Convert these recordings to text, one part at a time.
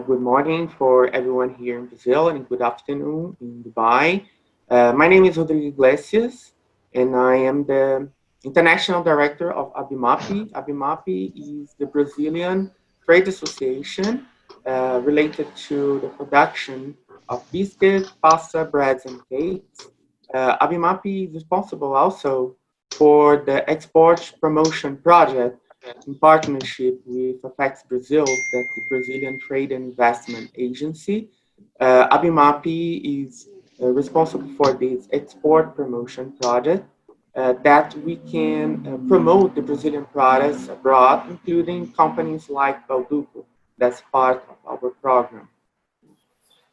Good morning for everyone here in Brazil and good afternoon in Dubai. My name is Rodrigo Iglesias and I am the International Director of ABIMAPI. ABIMAPI is the Brazilian trade association related to the production of biscuits, pasta, breads, and cakes. ABIMAPI is responsible also for the export promotion project in partnership with Apex-Brasil, that's the Brazilian Trade and Investment Agency. ABIMAPI is responsible for this export promotion project that we can promote the Brazilian products abroad, including companies like Bauducco. That's part of our program.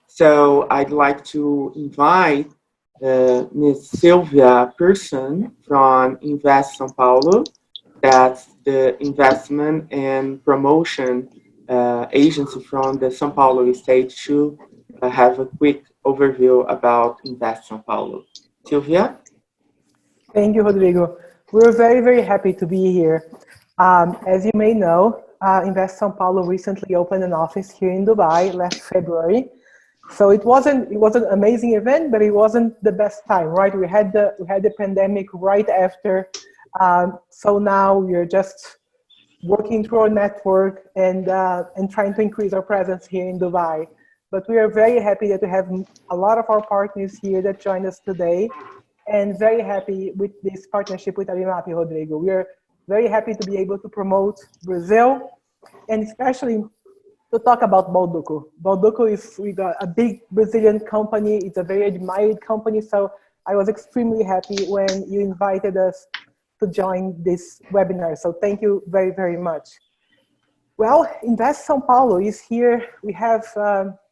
So I'd like to invite Ms. Sylvia Pearson from Invest São Paulo. That's the investment and promotion agency from the São Paulo state to have a quick overview about Invest São Paulo. Sylvia? Thank you, Rodrigo. We're very, very happy to be here. As you may know, Invest São Paulo recently opened an office here in Dubai last February. So it was an amazing event, but it wasn't the best time, right? We had the pandemic right after. So now we're just working through our network and trying to increase our presence here in Dubai. But we are very happy that we have a lot of our partners here that joined us today, and very happy with this partnership with ABIMAPI, Rodrigo. We are very happy to be able to promote Brazil, and especially to talk about Bauducco. Bauducco is a big Brazilian company. It's a very admired company. So I was extremely happy when you invited us to join this webinar. So thank you very, very much. Well, Invest São Paulo is here. We have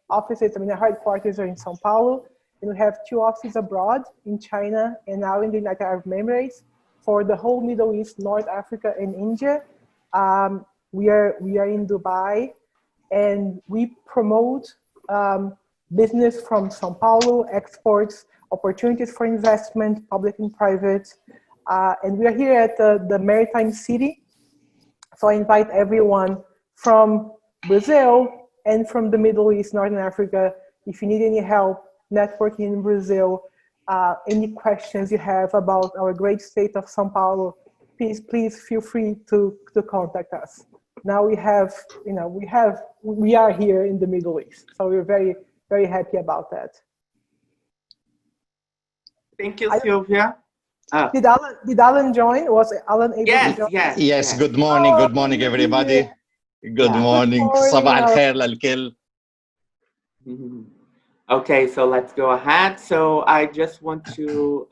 offices, our headquarters are in São Paulo, and we have 2 offices abroad in China and now in the United Arab Emirates for the whole Middle East, North Africa, and India. We are in Dubai, and we promote business from São Paulo, exports, opportunities for investment, public and private. And we are here at the Maritime City. So I invite everyone from Brazil and from the Middle East, Northern Africa, if you need any help networking in Brazil, any questions you have about our great state of São Paulo, please feel free to contact us. Now we are here in the Middle East. So we're very, very happy about that. Thank you, Sylvia. Did Alan join? Was Alan able to join? Yes. Good morning, everybody. Good morning. صباح الخير للكل. Okay, so let's go ahead. So I just want to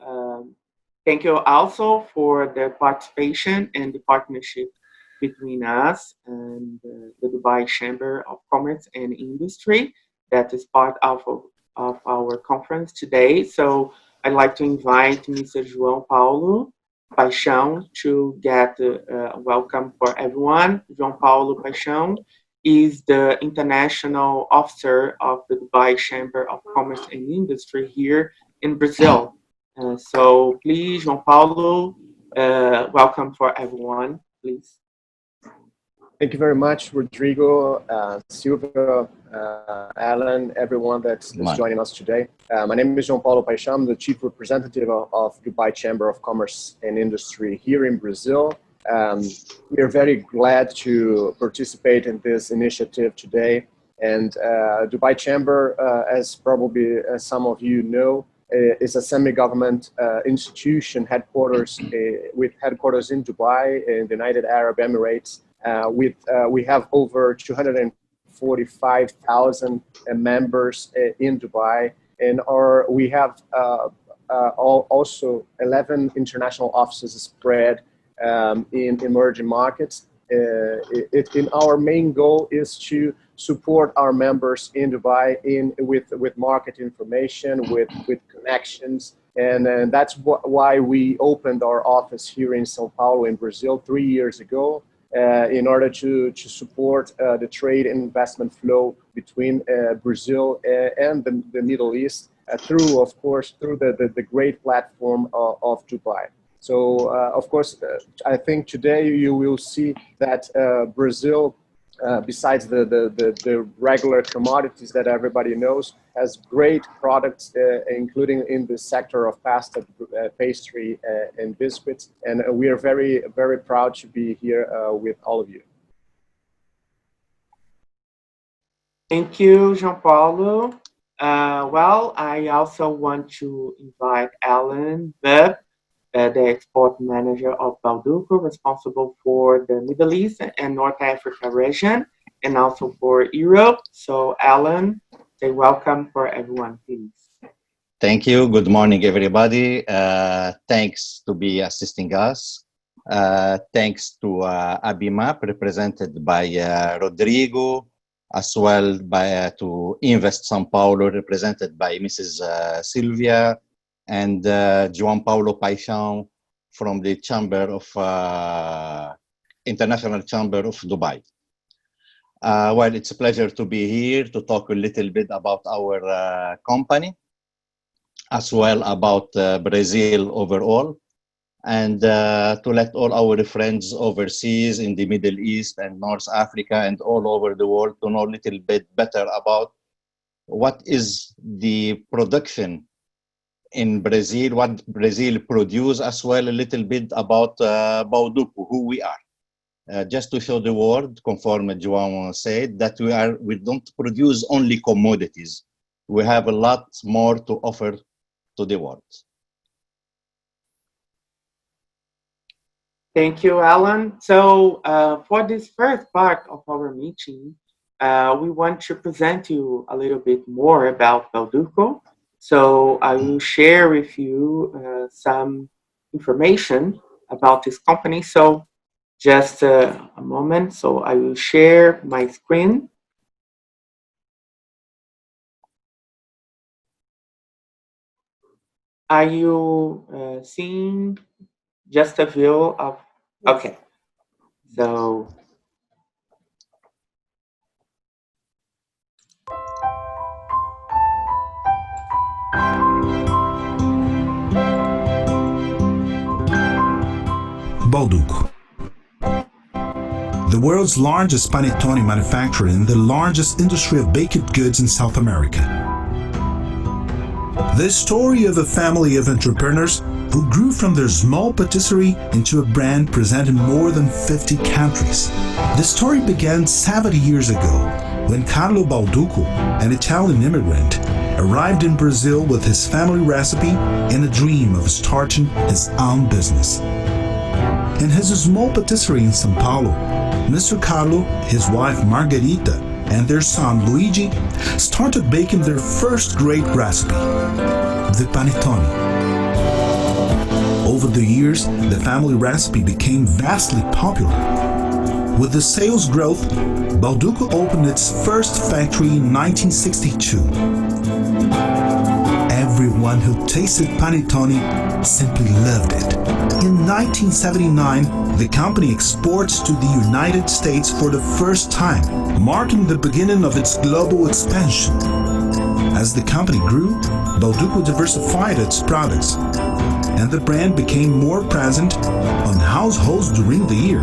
thank you also for the participation and the partnership between us and the Dubai Chamber of Commerce and Industry that is part of our conference today. So I'd like to invite Mr. João Paulo Paixão to get a welcome for everyone. João Paulo Paixão is the International Officer of the Dubai Chamber of Commerce and Industry here in Brazil. So please, João Paulo, welcome for everyone, please. Thank you very much, Rodrigo, Silvia, Alan, everyone that's joining us today. My name is João Paulo Paixão. I'm the Chief Representative of Dubai Chamber of Commerce and Industry here in Brazil. We are very glad to participate in this initiative today. And Dubai Chamber, as probably some of you know, is a semi-government institution with headquarters in Dubai, in the United Arab Emirates. We have over 245,000 members in Dubai, and we have also 11 international offices spread in emerging markets. in our main goal is to support our members in Dubai with market information, with connections. And that's why we opened our office here in São Paulo in Brazil 3 years ago, in order to support the trade and investment flow between Brazil and the Middle East through, of course, through the great platform of Dubai. So, of course, I think today you will see that Brazil, besides the regular commodities that everybody knows, has great products, including in the sector of pasta, pastry, and biscuits. And we are very, very proud to be here with all of you. Thank you, João Paulo. Well, I also want to invite Alan Webb, the export manager of Bauducco, responsible for the Middle East and North Africa region, and also for Europe. So, Alan, say welcome for everyone, please. Thank you. Good morning, everybody. Thanks to be assisting us. Thanks to ABIMAP, represented by Rodrigo, as well by to Invest São Paulo, represented by Mrs. Silvia, and João Paulo Paixão from the International Chamber of Dubai. Well, it's a pleasure to be here to talk a little bit about our company, as well about Brazil overall, and to let all our friends overseas in the Middle East and North Africa and all over the world to know a little bit better about what is the production in Brazil, what Brazil produce, as well a little bit about Bauducco, who we are. Just to show the world, conform João said, that we don't produce only commodities. We have a lot more to offer to the world. Thank you, Alan. So for this first part of our meeting, we want to present you a little bit more about Bauducco. So I will share with you some information about this company. So just a moment. So I will share my screen. Are you seeing just a view of, okay. So Bauducco, the world's largest panettone manufacturer and the largest industry of baked goods in South America. The story of a family of entrepreneurs who grew from their small patisserie into a brand present in more than 50 countries. The story began 70 years ago when Carlo Bauducco, an Italian immigrant, arrived in Brazil with his family recipe and a dream of starting his own business. In his small patisserie in São Paulo, Mr. Carlo, his wife Margarita, and their son Luigi started baking their first great recipe, the panettone. Over the years, the family recipe became vastly popular. With the sales growth, Bauducco opened its first factory in 1962. Everyone who tasted panettone simply loved it. In 1979, the company exports to the United States for the first time, marking the beginning of its global expansion. As the company grew, Bauducco diversified its products, and the brand became more present on households during the year.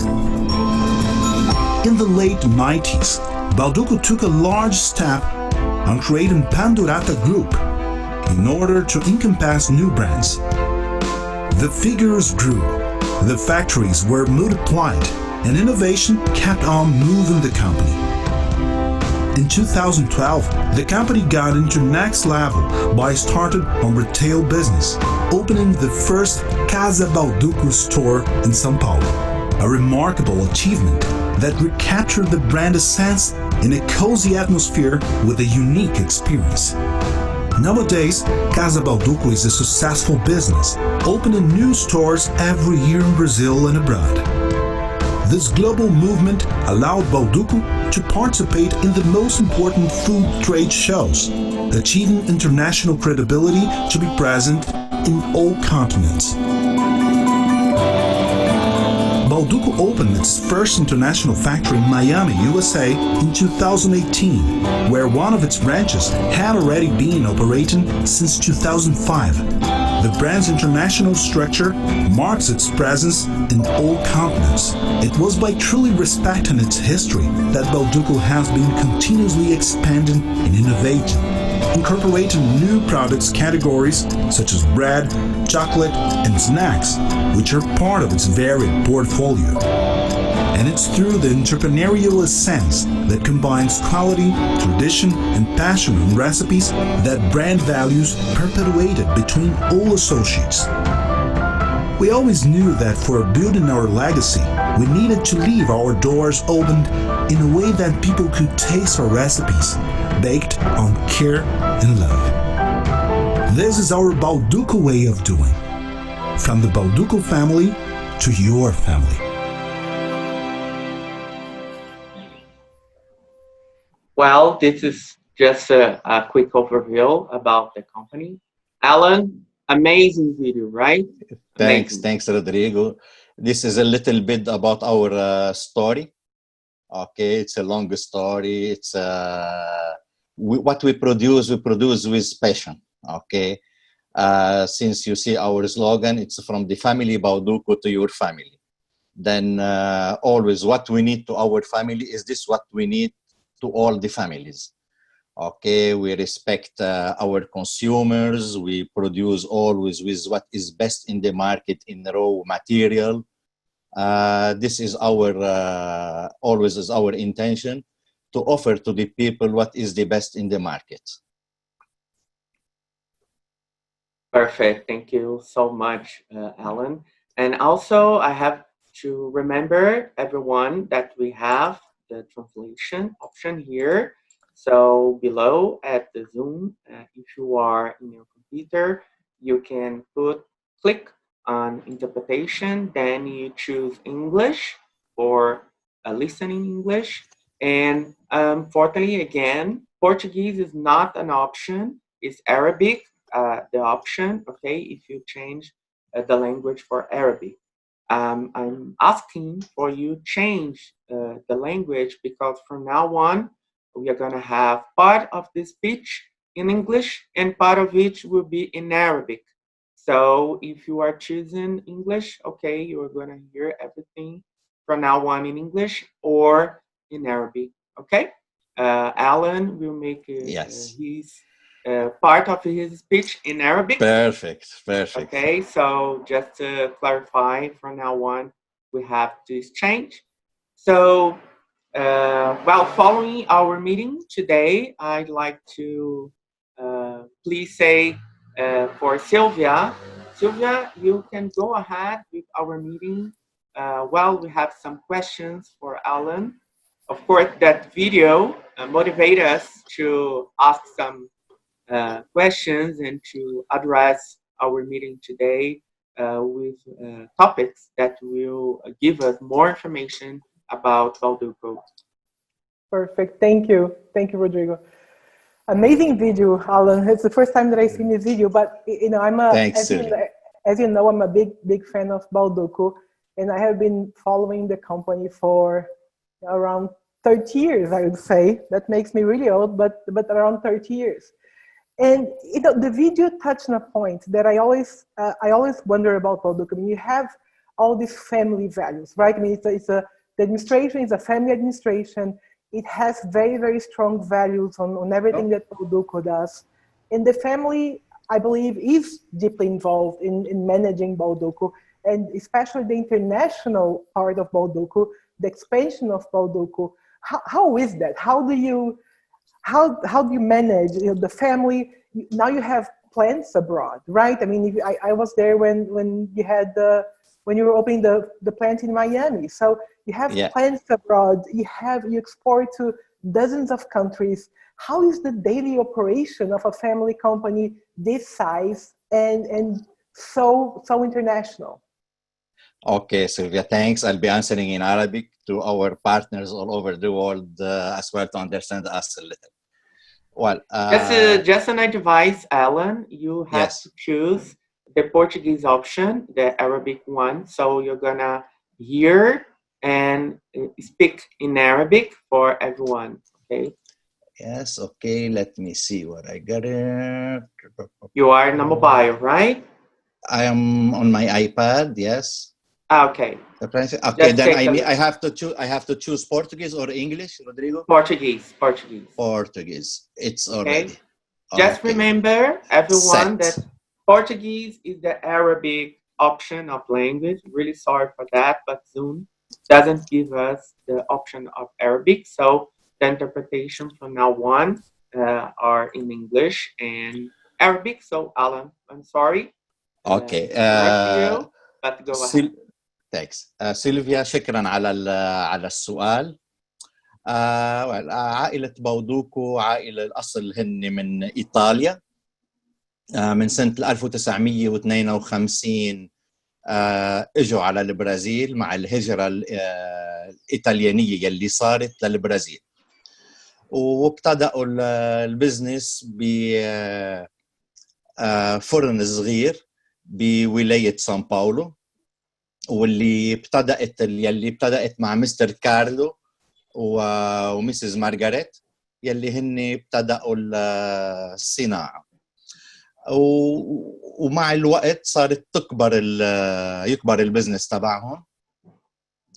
In the late 90s, Bauducco took a large step on creating Pandurata Group in order to encompass new brands. The figures grew, the factories were multiplied, and innovation kept on moving the company. In 2012, the company got into next level by starting on retail business, opening the first Casa Bauducco store in São Paulo, a remarkable achievement that recaptured the brand essence in a cozy atmosphere with a unique experience. Nowadays, Casa Bauducco is a successful business, opening new stores every year in Brazil and abroad. This global movement allowed Bauducco to participate in the most important food trade shows, achieving international credibility to be present in all continents. Bauducco opened its first international factory in Miami, USA in 2018, where one of its branches had already been operating since 2005. The brand's international structure marks its presence in all continents. It was by truly respecting its history that Bauducco has been continuously expanding and innovating, incorporating new products categories such as bread, chocolate, and snacks, which are part of its varied portfolio. And it's through the entrepreneurial sense that combines quality, tradition, and passion in recipes that brand values perpetuated between all associates. We always knew that for building our legacy, we needed to leave our doors opened in a way that people could taste our recipes, baked on care and love. This is our Bauducco way of doing. From the Bauducco family to your family. Well, this is just a quick overview about the company. Alan, amazing video, right? Thanks, Amazing. thanks, Rodrigo. This is a little bit about our story. Okay, it's a long story. It's what we produce with passion. Okay, since you see our slogan, it's from the family Bauducco to your family. Then always what we need to our family is this what we need to all the families. Okay, we respect our consumers. We produce always with what is best in the market in raw material. This is our always is our intention to offer to the people what is the best in the market. Perfect. Thank you so much, Alan. And also, I have to remember everyone that we have the translation option here. So below at the Zoom, if you are in your computer, you can click on interpretation, then you choose English or listening English. And unfortunately, again, Portuguese is not an option, it's Arabic, the option, okay, if you change the language for Arabic. I'm asking for you change the language because from now on, we are going to have part of this speech in English and part of it will be in Arabic. So if you are choosing English, okay, you're going to hear everything from now on in English or in Arabic, okay? Alan will make Yes. his part of his speech in Arabic. Perfect, perfect. Okay, so just to clarify, from now on, we have this change. So, well, following our meeting today, I'd like to please say for Sylvia, Sylvia, you can go ahead with our meeting. Well, we have some questions for Alan. Of course, that video motivated us to ask some questions and to address our meeting today with topics that will give us more information about Bauducco. Perfect. Thank you. Thank you, Rodrigo. Amazing video, Alan. It's the first time that I've seen this video, but you know, Thanks, as you know, I'm a big fan of Bauducco, and I have been following the company for around 30 years, I would say. That makes me really old, but around 30 years. And you know, the video touched on a point that I always wonder about Bauducco. I mean, you have all these family values, right? I mean, the administration is a family administration. It has very strong values on everything that Bauducco does. And the family, I believe, is deeply involved in managing Bauducco, and especially the international part of Bauducco, the expansion of Bauducco. How is that? How do you manage the family? Now you have plants abroad, right? I mean, I was there when you had when you were opening the plant in Miami. So you have plants abroad. You export to dozens of countries. How is the daily operation of a family company this size and so international? Okay, Sylvia, thanks. I'll be answering in Arabic to our partners all over the world as well to understand us a little. Well, just an advice, Alan. You have yes. to choose the Portuguese option, the Arabic one. So you're gonna hear and speak in Arabic for everyone. Okay. Yes. Okay. Let me see what I got here. You are in a mobile, right? I am on my iPad. Yes. Okay. Okay. Just Then take I have to choose. I have to choose Portuguese or English, Rodrigo. Portuguese. Portuguese. Portuguese. It's already. Okay. Just Okay. remember, everyone, Set. that Portuguese is the Arabic option of language. Really sorry for that, but Zoom doesn't give us the option of Arabic. So the interpretation from now on are in English and Arabic. So Alan, I'm sorry. Okay. Correct you, but go ahead. Thanks. سيلفيا شكرا على السؤال. عائلة باودوكو عائلة الأصل هن من إيطاليا. من سنة 1952 اجوا على البرازيل مع الهجرة الإيطاليانية يلي صارت للبرازيل، وابتدأوا البزنس بفرن صغير بولاية سان باولو، واللي ابتدأت مع مستر كارلو وميسيس مارغاريت يلي هن ابتدأوا الصناعة. ومع الوقت صارت يكبر البزنس تبعهم،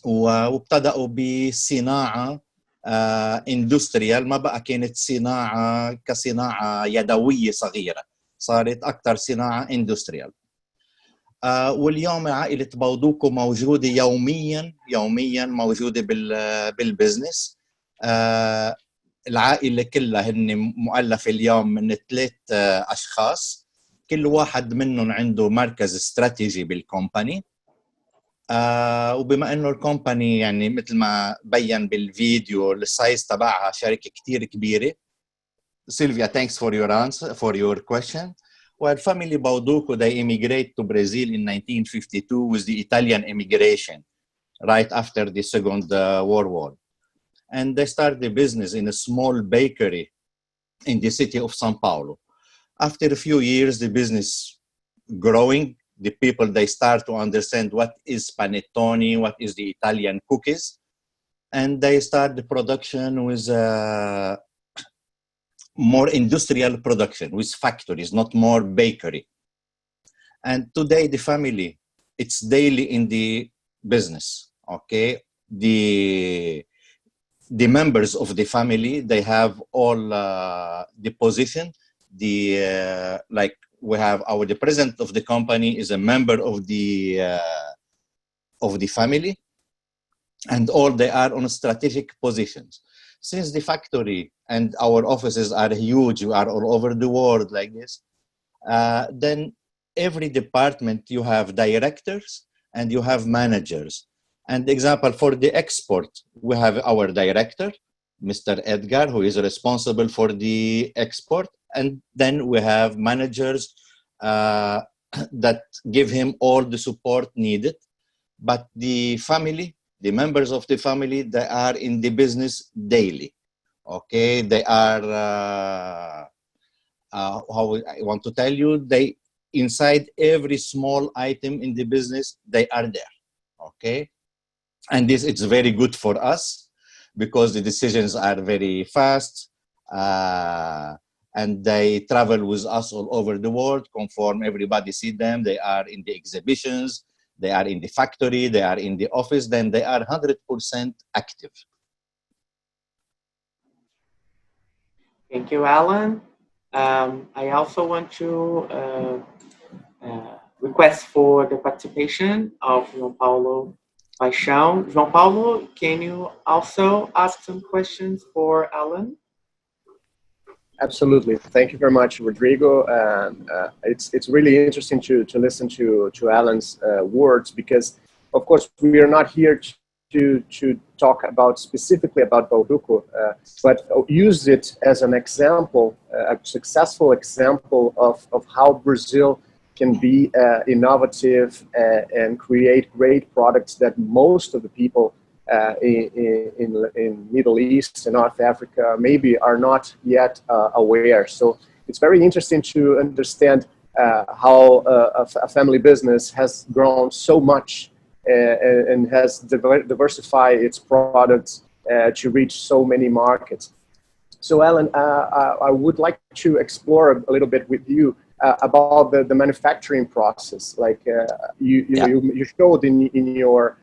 وابتدأوا بصناعة اندستريال، ما بقى كانت صناعة كصناعة يدوية صغيرة، صارت أكثر صناعة اندستريال. واليوم عائلة باودوكو موجودة يوميا موجودة بالبزنس. العائلة كلها هن مؤلفة اليوم من 3 أشخاص، كل واحد منهم عنده مركز استراتيجي بالكومباني. وبما انه الكومباني يعني مثل ما بين بالفيديو السايز تبعها شركة كتير كبيرة. Sylvia, thanks for your answer, for your question. Well, family Bauducco, they immigrated to Brazil in 1952 with the Italian immigration right after the Second World War. And they started the business in a small bakery in the city of São Paulo. After a few years, the business growing, the people, they start to understand what is panettone, what is the Italian cookies. And they start the production with more industrial production, with factories, not more bakery. And today the family, it's daily in the business, okay? The members of the family, they have all the position. Like we have the president of the company is a member of the family, and all they are on strategic positions. Since the factory and our offices are huge, we are all over the world like this, then every department you have directors and you have managers. And example, for the export, we have our director, Mr. Edgar, who is responsible for the export. And then we have managers that give him all the support needed. But the family, the members of the family, they are in the business daily. Okay, they are, how I want to tell you, they inside every small item in the business, they are there. Okay. And this, it's very good for us because the decisions are very fast, and they travel with us all over the world, conform everybody see them. They are in the exhibitions, they are in the factory, they are in the office, then they are 100% active. Thank you, Alan. I also want to request for the participation of João Paulo Paixão. João Paulo, can you also ask some questions for Alan? Absolutely. Thank you very much, Rodrigo. It's really interesting to listen to Alan's words, because, of course, we are not here to talk about specifically about Bauducco, but use it as an example, a successful example of how Brazil can be innovative and create great products that most of the people in Middle East and North Africa maybe are not yet aware. So it's very interesting to understand how a family business has grown so much and has diversified its products to reach so many markets. So Alan, I would like to explore a little bit with you about the manufacturing process. Like you showed in your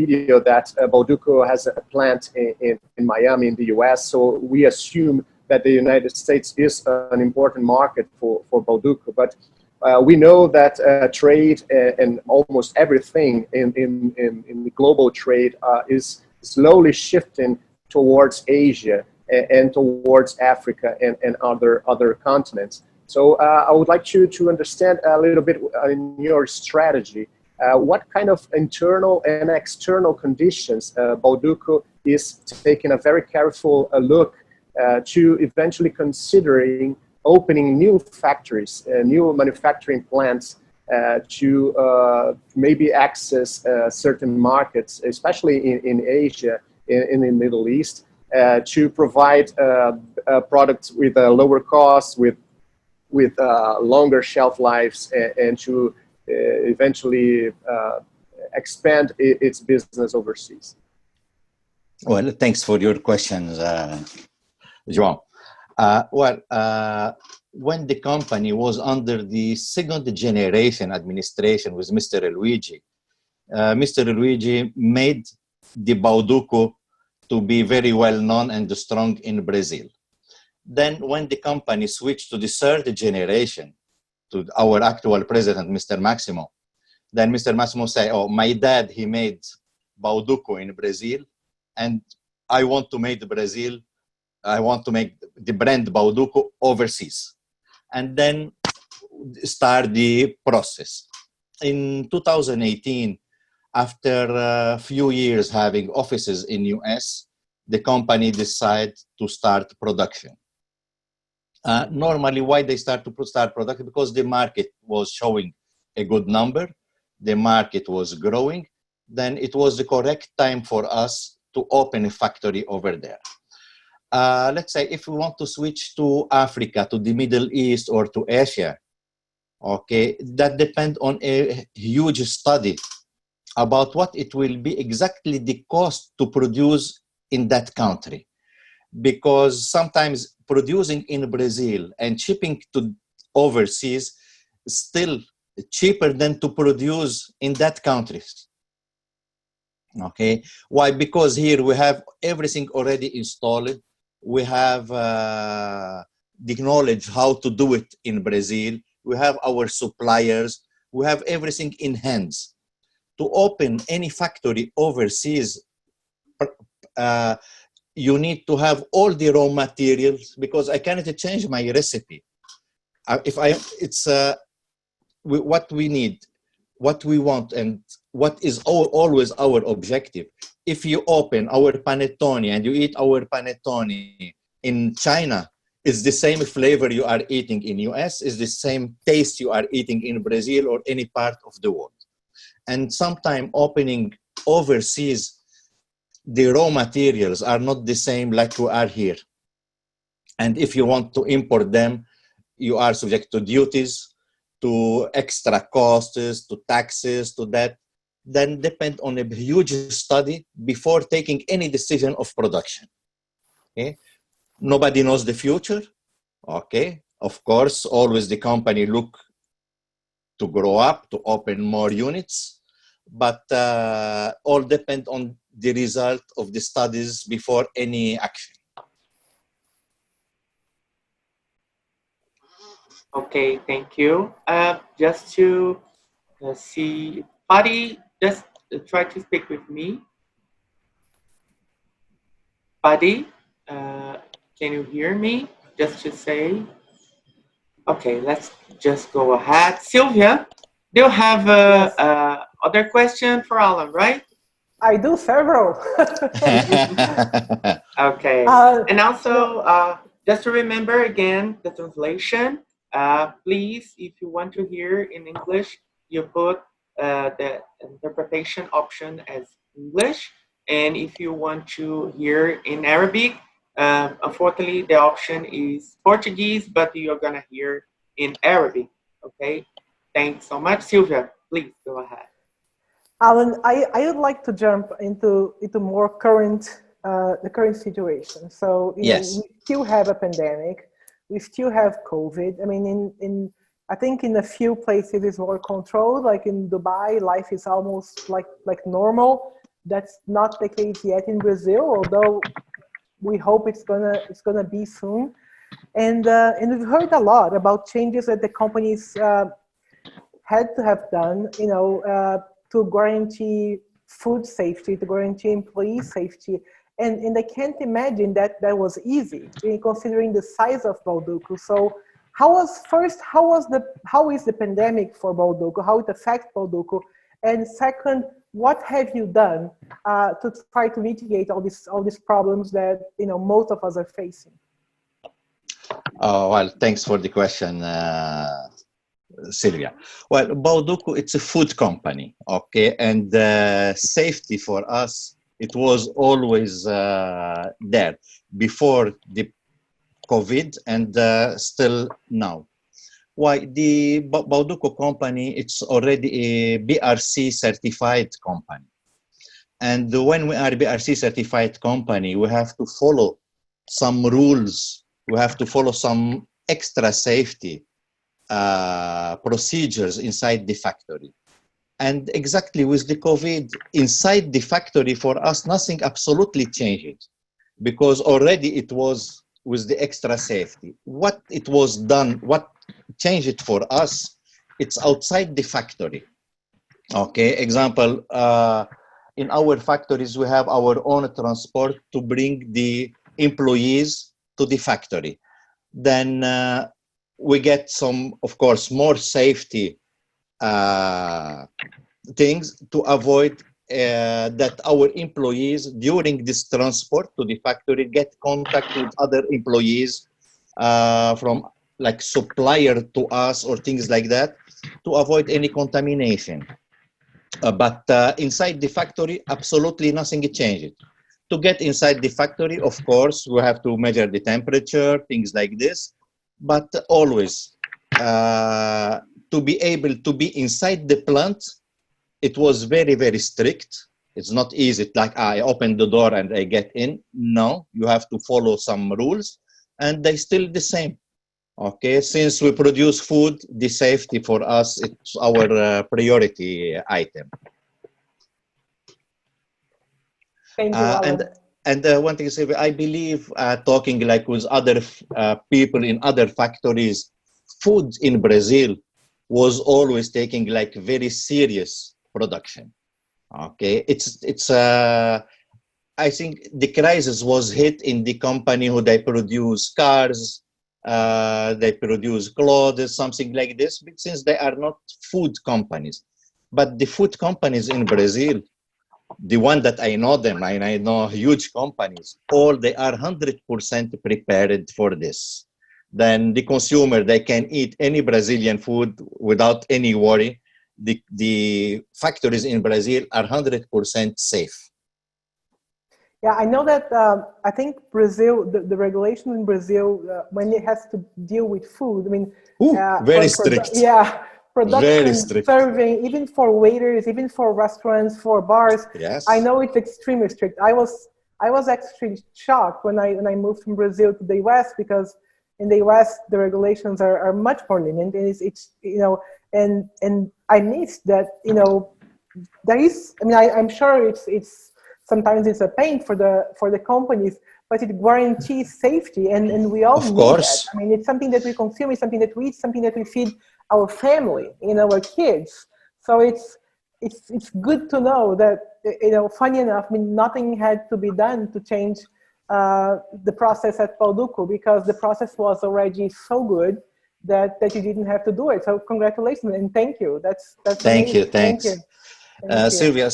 video that Bauducco has a plant in Miami in the US. So we assume that the United States is an important market for Bauducco. But we know that trade and almost everything in the global trade is slowly shifting towards Asia and towards Africa and other continents. So I would like you to understand a little bit in your strategy, what kind of internal and external conditions Bauducco is taking a very careful look to eventually considering opening new factories, new manufacturing plants to maybe access certain markets, especially in Asia, in the Middle East, to provide products with a lower cost, with longer shelf lives, and to eventually expand its business overseas. Well, thanks for your questions, João. When the company was under the second generation administration with Mr. Luigi, Mr. Luigi made the Bauducco to be very well known and strong in Brazil. Then when the company switched to the third generation, to our actual president, Mr. Maximo, then Mr. Maximo said, oh, my dad, he made Bauducco in Brazil, and I want to make the brand Bauducco overseas. And then start the process. In 2018, after a few years having offices in US, the company decided to start production. Normally, why they start production? Because the market was showing a good number, the market was growing, then it was the correct time for us to open a factory over there. Let's say if we want to switch to Africa, to the Middle East, or to Asia, okay, that depends on a huge study about what it will be exactly the cost to produce in that country. Because sometimes producing in Brazil and shipping to overseas is still cheaper than to produce in that countries. Okay, why? Because here we have everything already installed. We have the knowledge how to do it in Brazil. We have our suppliers. We have everything in hands. To open any factory overseas, you need to have all the raw materials, because I cannot change my recipe. What we need, what we want, and what is always our objective. If you open our panettone and you eat our panettone in China, it's the same flavor you are eating in US, it's the same taste you are eating in Brazil or any part of the world. And sometimes opening overseas, the raw materials are not the same like we are here. And if you want to import them, you are subject to duties, to extra costs, to taxes, to that. Then depend on a huge study before taking any decision of production. Okay? Nobody knows the future. Okay, of course, always the company look to grow up, to open more units, but all depend on the result of the studies before any action. Okay, thank you. Just to see, Patty, just try to speak with me. Patty, can you hear me? Just to say. Okay, let's just go ahead. Sylvia, do you have other question for Alan, right? I do several. Okay, and also just to remember again the translation. Please, if you want to hear in English, you put the interpretation option as English. And if you want to hear in Arabic, unfortunately, the option is Portuguese, but you're going to hear in Arabic. Okay? Thanks so much. Sylvia, please go ahead. Alan, I would like to jump into more current the current situation. So Yes. we still have a pandemic, we still have COVID. I mean, I think in a few places it's more controlled. Like in Dubai, life is almost like normal. That's not the case yet in Brazil, although we hope it's gonna be soon. And we've heard a lot about changes that the companies had to have done, to guarantee food safety, to guarantee employee safety. And I can't imagine that was easy, considering the size of Bauducco. So how is the pandemic for Bauducco? How it affects Bauducco? And second, what have you done to try to mitigate all these problems that most of us are facing? Oh, well, thanks for the question, Sylvia. Well, Bauducco, it's a food company, okay, and safety for us, it was always there before the COVID and still now. Why? The Bauducco company, it's already a BRC certified company. And when we are a BRC certified company, we have to follow some rules. We have to follow some extra safety procedures inside the factory. And exactly with the COVID, inside the factory for us, nothing absolutely changed because already it was with the extra safety. What it was done, what changed it for us, it's outside the factory. Okay, example, in our factories, we have our own transport to bring the employees to the factory. Then we get some, of course, more safety things to avoid that our employees during this transport to the factory get contact with other employees from like supplier to us or things like that to avoid any contamination. But inside the factory, absolutely nothing changed. To get inside the factory, of course, we have to measure the temperature, things like this, but always to be able to be inside the plant, it was very, very strict. It's not easy, like I open the door and I get in. No, you have to follow some rules, and they still the same. Okay, since we produce food, the safety for us, it's our priority item. Thank you, Alan. And one thing, I believe talking like with other people in other factories, food in Brazil was always taking like very serious production. Okay, it's I think the crisis was hit in the company who they produce cars, they produce clothes, something like this, but since they are not food companies. But the food companies in Brazil, the one that I know them, and I know huge companies, all they are 100% prepared for this. Then the consumer, they can eat any Brazilian food without any worry. The factories in Brazil are 100% safe. Yeah, I know that. I think Brazil, the regulation in Brazil, when it has to deal with food, I mean, very strict. Yeah, production, very strict. Serving, even for waiters, even for restaurants, for bars. Yes, I know it's extremely strict. I was actually shocked when I moved from Brazil to the US, because in the US the regulations are much more lenient, and it's and I missed that there is. I mean, I'm sure it's. Sometimes it's a pain for the companies, but it guarantees safety, and we all need that. I mean, it's something that we consume, it's something that we eat, something that we feed our family, our kids. So it's good to know that, funny enough, I mean, nothing had to be done to change the process at Bauducco, because the process was already so good that you didn't have to do it. So congratulations and thank you. That's thank amazing. you. Thanks. Thank you. Sylvia,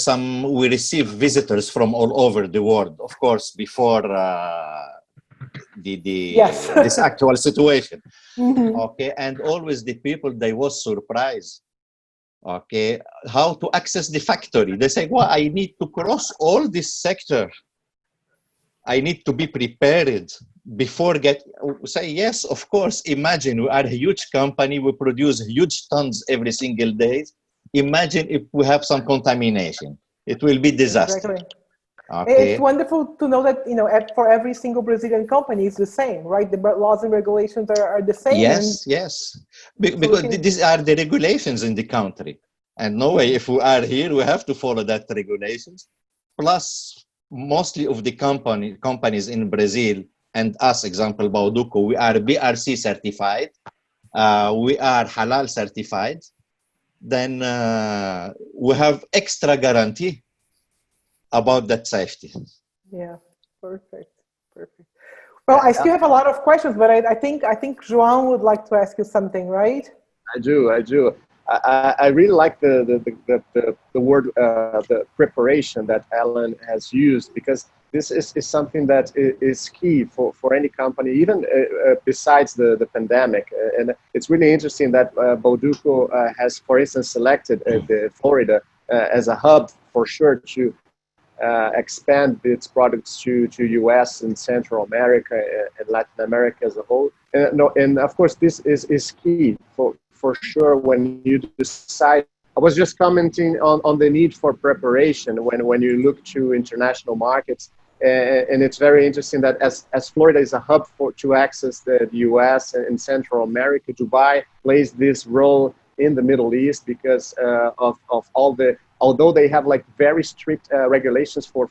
we receive visitors from all over the world. Of course, before Yes. this actual situation. Okay, and always the people, they was surprised. Okay, how to access the factory? They say, well, I need to cross all this sector. I need to be prepared before say yes, of course. Imagine we are a huge company, we produce huge tons every single day. Imagine if we have some contamination, it will be disaster. Exactly. Okay. It's wonderful to know that, you know, for every single Brazilian company, it's the same, right? The laws and regulations are the same. Yes, yes. Because these are the regulations in the country. And no way, if we are here, we have to follow that regulations. Plus, mostly of the companies in Brazil, and us, example, Bauducco, we are BRC certified. We are halal certified. Then we have extra guarantee about that safety. Yeah, perfect. Well, I still have a lot of questions, but I think João would like to ask you something, right? I do. I really like the word the preparation that Alan has used, because this is something that is key for any company, even besides the pandemic. And it's really interesting that Bauducco has, for instance, selected the Florida as a hub for sure to expand its products to US and Central America and Latin America as a whole. And of course, this is key for sure when you decide. I was just commenting on the need for preparation when you look to international markets. And it's very interesting that as Florida is a hub to access the US and Central America, Dubai plays this role in the Middle East because of all the, although they have like very strict regulations for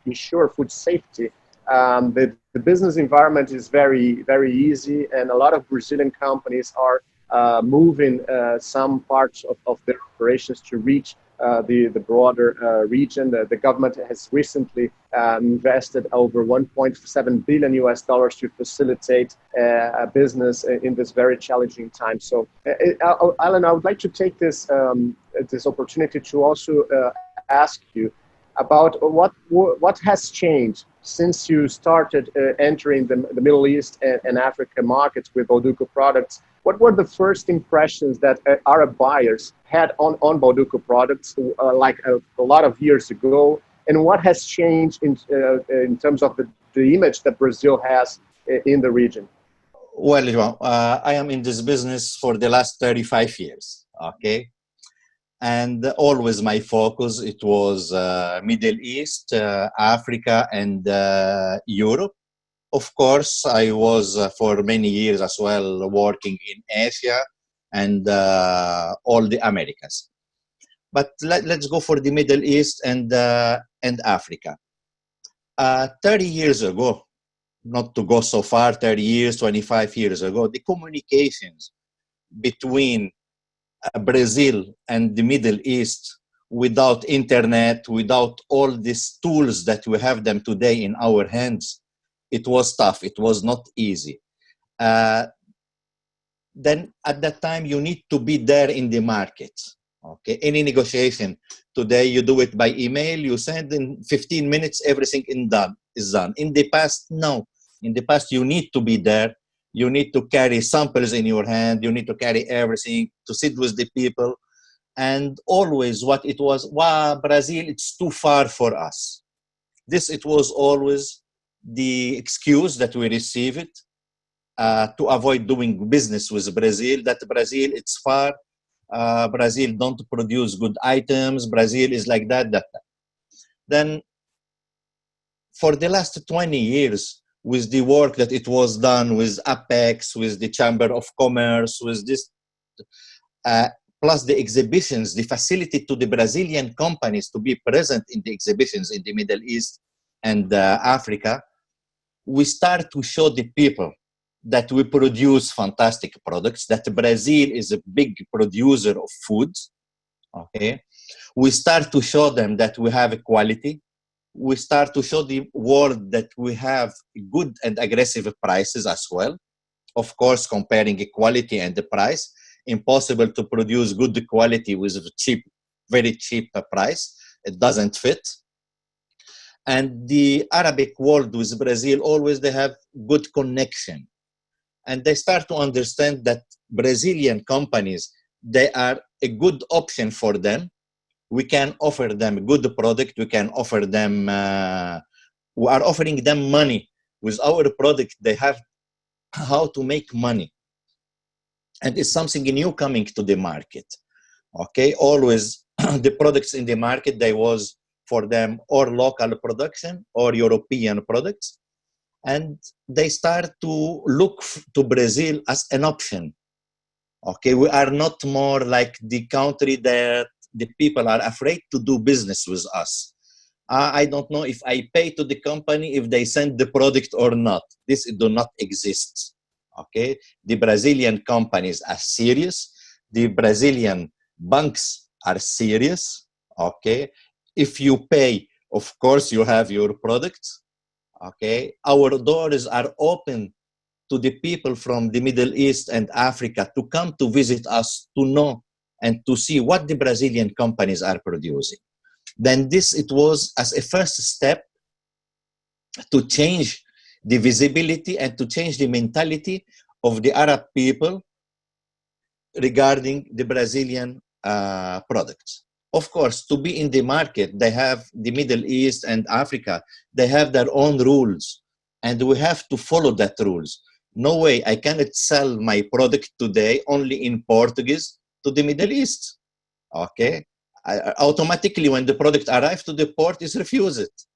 ensure food safety, the business environment is very, very easy, and a lot of Brazilian companies are moving some parts of their operations to reach the broader region. The government has recently invested over 1.7 billion US dollars to facilitate a business in this very challenging time. So, Alan, I would like to take this this opportunity to also ask you about what has changed since you started entering the Middle East and Africa markets with Bauducco products. What were the first impressions that Arab buyers had on Bauducco products like a lot of years ago? And what has changed in terms of the image that Brazil has in the region? Well, João, I am in this business for the last 35 years, okay? And always my focus, it was Middle East, Africa, and Europe. Of course, I was for many years as well working in Asia and all the Americas. But let's go for the Middle East and Africa. 30 years ago, not to go so far, 30 years, 25 years ago, the communications between Brazil and the Middle East, without internet, without all these tools that we have them today in our hands, it was tough. It was not easy. Then at that time, you need to be there in the market. Okay, any negotiation today, you do it by email. You send in 15 minutes, everything is done. In the past, no. In the past, you need to be there. You need to carry samples in your hand. You need to carry everything, to sit with the people. And always what it was, wow, Brazil, it's too far for us. It was always the excuse that we receive it to avoid doing business with Brazil, that Brazil, it's far. Brazil don't produce good items. Brazil is like that. Then for the last 20 years, with the work that it was done with Apex, with the Chamber of Commerce, with this, plus the exhibitions, the facility to the Brazilian companies to be present in the exhibitions in the Middle East and Africa, we start to show the people that we produce fantastic products, that Brazil is a big producer of food, okay? We start to show them that we have a quality. We start to show the world that we have good and aggressive prices as well. Of course, comparing the quality and the price, impossible to produce good quality with a cheap, very cheap price. It doesn't fit. And the Arabic world with Brazil, always they have good connection. And they start to understand that Brazilian companies, they are a good option for them. We can offer them a good product. We can offer them, we are offering them money. With our product, they have how to make money. And it's something new coming to the market. Okay, always the products in the market, they was for them or local production or European products. And they start to look to Brazil as an option. Okay, we are not more like the country that the people are afraid to do business with us. I don't know if I pay to the company if they send the product or not. This do not exist. Okay, the Brazilian companies are serious. The Brazilian banks are serious. Okay, if you pay, of course you have your products. Okay, our doors are open to the people from the Middle East and Africa to come to visit us, to know and to see what the Brazilian companies are producing. Then this, it was as a first step to change the visibility and to change the mentality of the Arab people regarding the Brazilian products. Of course, to be in the market, they have the Middle East and Africa, they have their own rules, and we have to follow that rules. No way, I cannot sell my product today only in Portuguese to the Middle East. Okay, automatically when the product arrives to the port, is refused.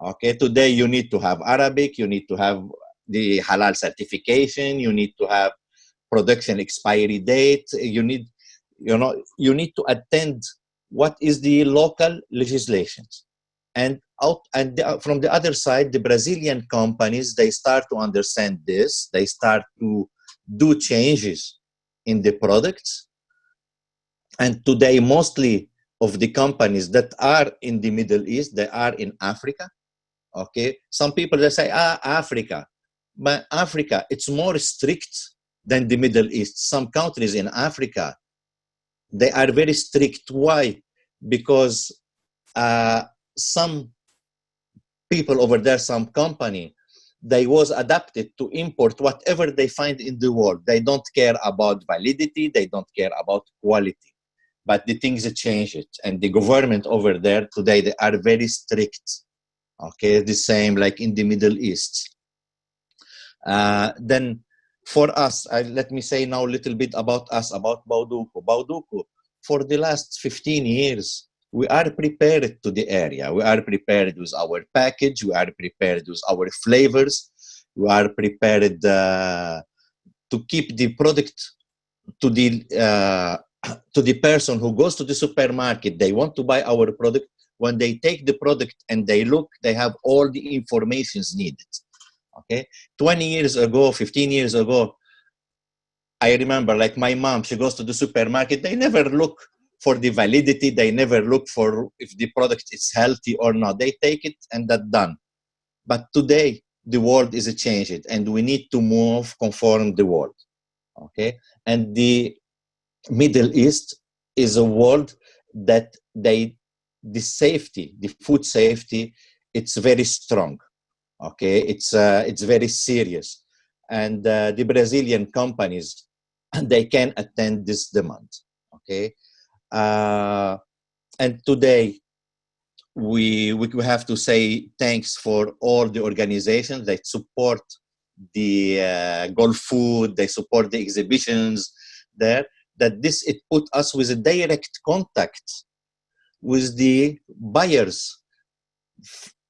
Okay, today you need to have Arabic, you need to have the halal certification, you need to have production expiry date, you need to attend what is the local legislations. And from the other side, the Brazilian companies, they start to understand this, they start to do changes in the products. And today, mostly of the companies that are in the Middle East, they are in Africa. Okay, some people, they say, Africa. But Africa, it's more strict than the Middle East. Some countries in Africa, they are very strict. Why? Because some people over there, some company, they was adapted to import whatever they find in the world. They don't care about validity. They don't care about quality. But the things change it. And the government over there today, they are very strict. Okay, the same like in the Middle East. Then for us, let me say now a little bit about us, about Bauducco. Bauducco, for the last 15 years, we are prepared to the area. We are prepared with our package. We are prepared with our flavors. We are prepared to keep the product to the person who goes to the supermarket. They want to buy our product. When they take the product and they look, they have all the informations needed. Okay, 20 years ago, 15 years ago, I remember, like my mom, she goes to the supermarket, they never look for the validity, they never look for if the product is healthy or not. They take it and that's done. But today, the world is changing and we need to move conform the world. Okay, and the Middle East is a world that the safety, the food safety, it's very strong. Okay, it's very serious, and the Brazilian companies, they can attend this demand. Okay, and today we have to say thanks for all the organizations that support the Gulf food, they support the exhibitions there. That this, it put us with a direct contact with the buyers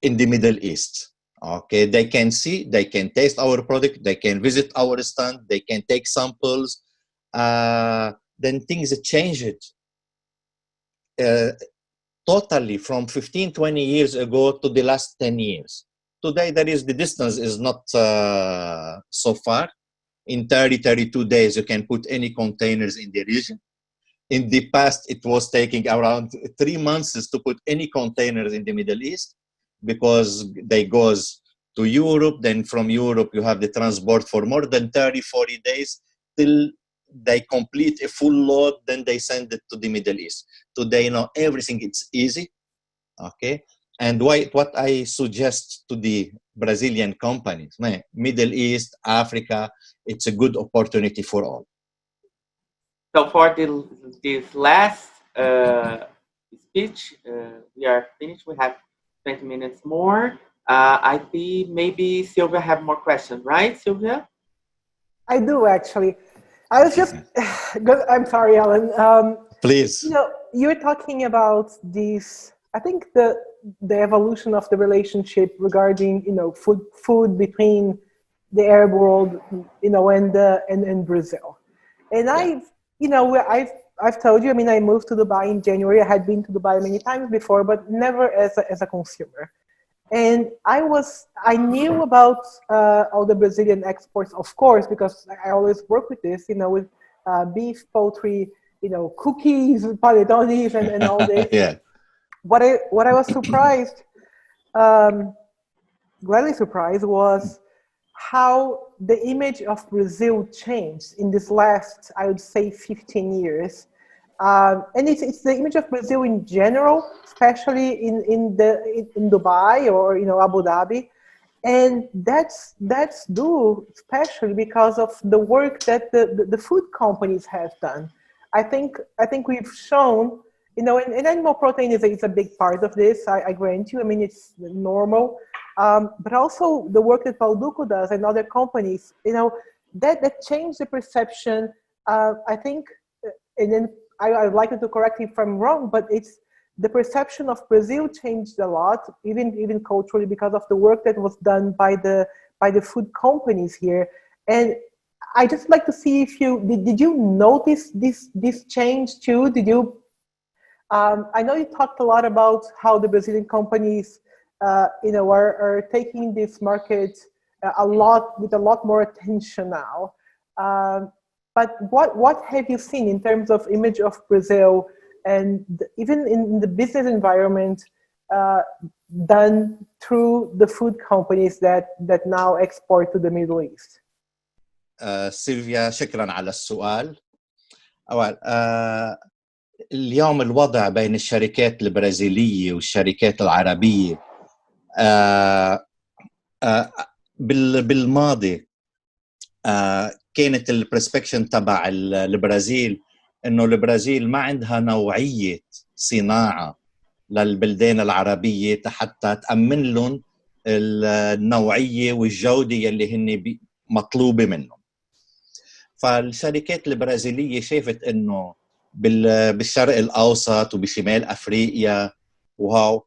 in the Middle East. Okay, they can see, they can taste our product, they can visit our stand, they can take samples. Then things changed totally from 15, 20 years ago to the last 10 years. Today, the distance is not so far. In 30, 32 days, you can put any containers in the region. In the past, it was taking around 3 months to put any containers in the Middle East, because they goes to Europe. Then from Europe, you have the transport for more than 30, 40 days till they complete a full load. Then they send it to the Middle East. Today, now everything, it's easy. Okay. And what I suggest to the Brazilian companies, Middle East, Africa, it's a good opportunity for all. So for this last speech, we are finished. We have 20 minutes more. I think maybe Sylvia have more questions, right, Sylvia? I do, actually. I was just, I'm sorry, Alan. Please. You know, you're talking about this, I think the evolution of the relationship regarding, you know, food between the Arab world, you know, and Brazil. And Yeah. I've told you, I mean, I moved to Dubai in January. I had been to Dubai many times before, but never as a consumer. And I knew about all the Brazilian exports, of course, because I always work with this, you know, with beef, poultry, you know, cookies, panettones, and all this. Yeah. What I was surprised, gladly surprised, was how the image of Brazil changed in this last, I would say, 15 years. And it's the image of Brazil in general, especially in Dubai or, you know, Abu Dhabi. And that's due especially because of the work that the food companies have done. I think we've shown, you know, and animal protein is a big part of this. I grant you. I mean, it's normal, but also the work that Bauducco does and other companies, you know, that changed the perception. I think, and then I'd like you to correct me if I'm wrong, but it's the perception of Brazil changed a lot, even culturally, because of the work that was done by the food companies here. And I just like to see if you did you notice this change too? Did you? I know you talked a lot about how the Brazilian companies, you know, are taking this market with a lot more attention now. But what have you seen in terms of image of Brazil, and even in the business environment, done through the food companies that now export to the Middle East? سيلفيا شكرا على السؤال. أول اليوم الوضع بين الشركات البرازيلية والشركات العربية بالماضي كانت البرسبكشن تبع البرازيل انه البرازيل ما عندها نوعية صناعة للبلدان العربية حتى تأمن لهم النوعية والجودة اللي هن مطلوبة منهم. فالشركات البرازيلية شافت انه بالشرق الاوسط وبشمال افريقيا وهو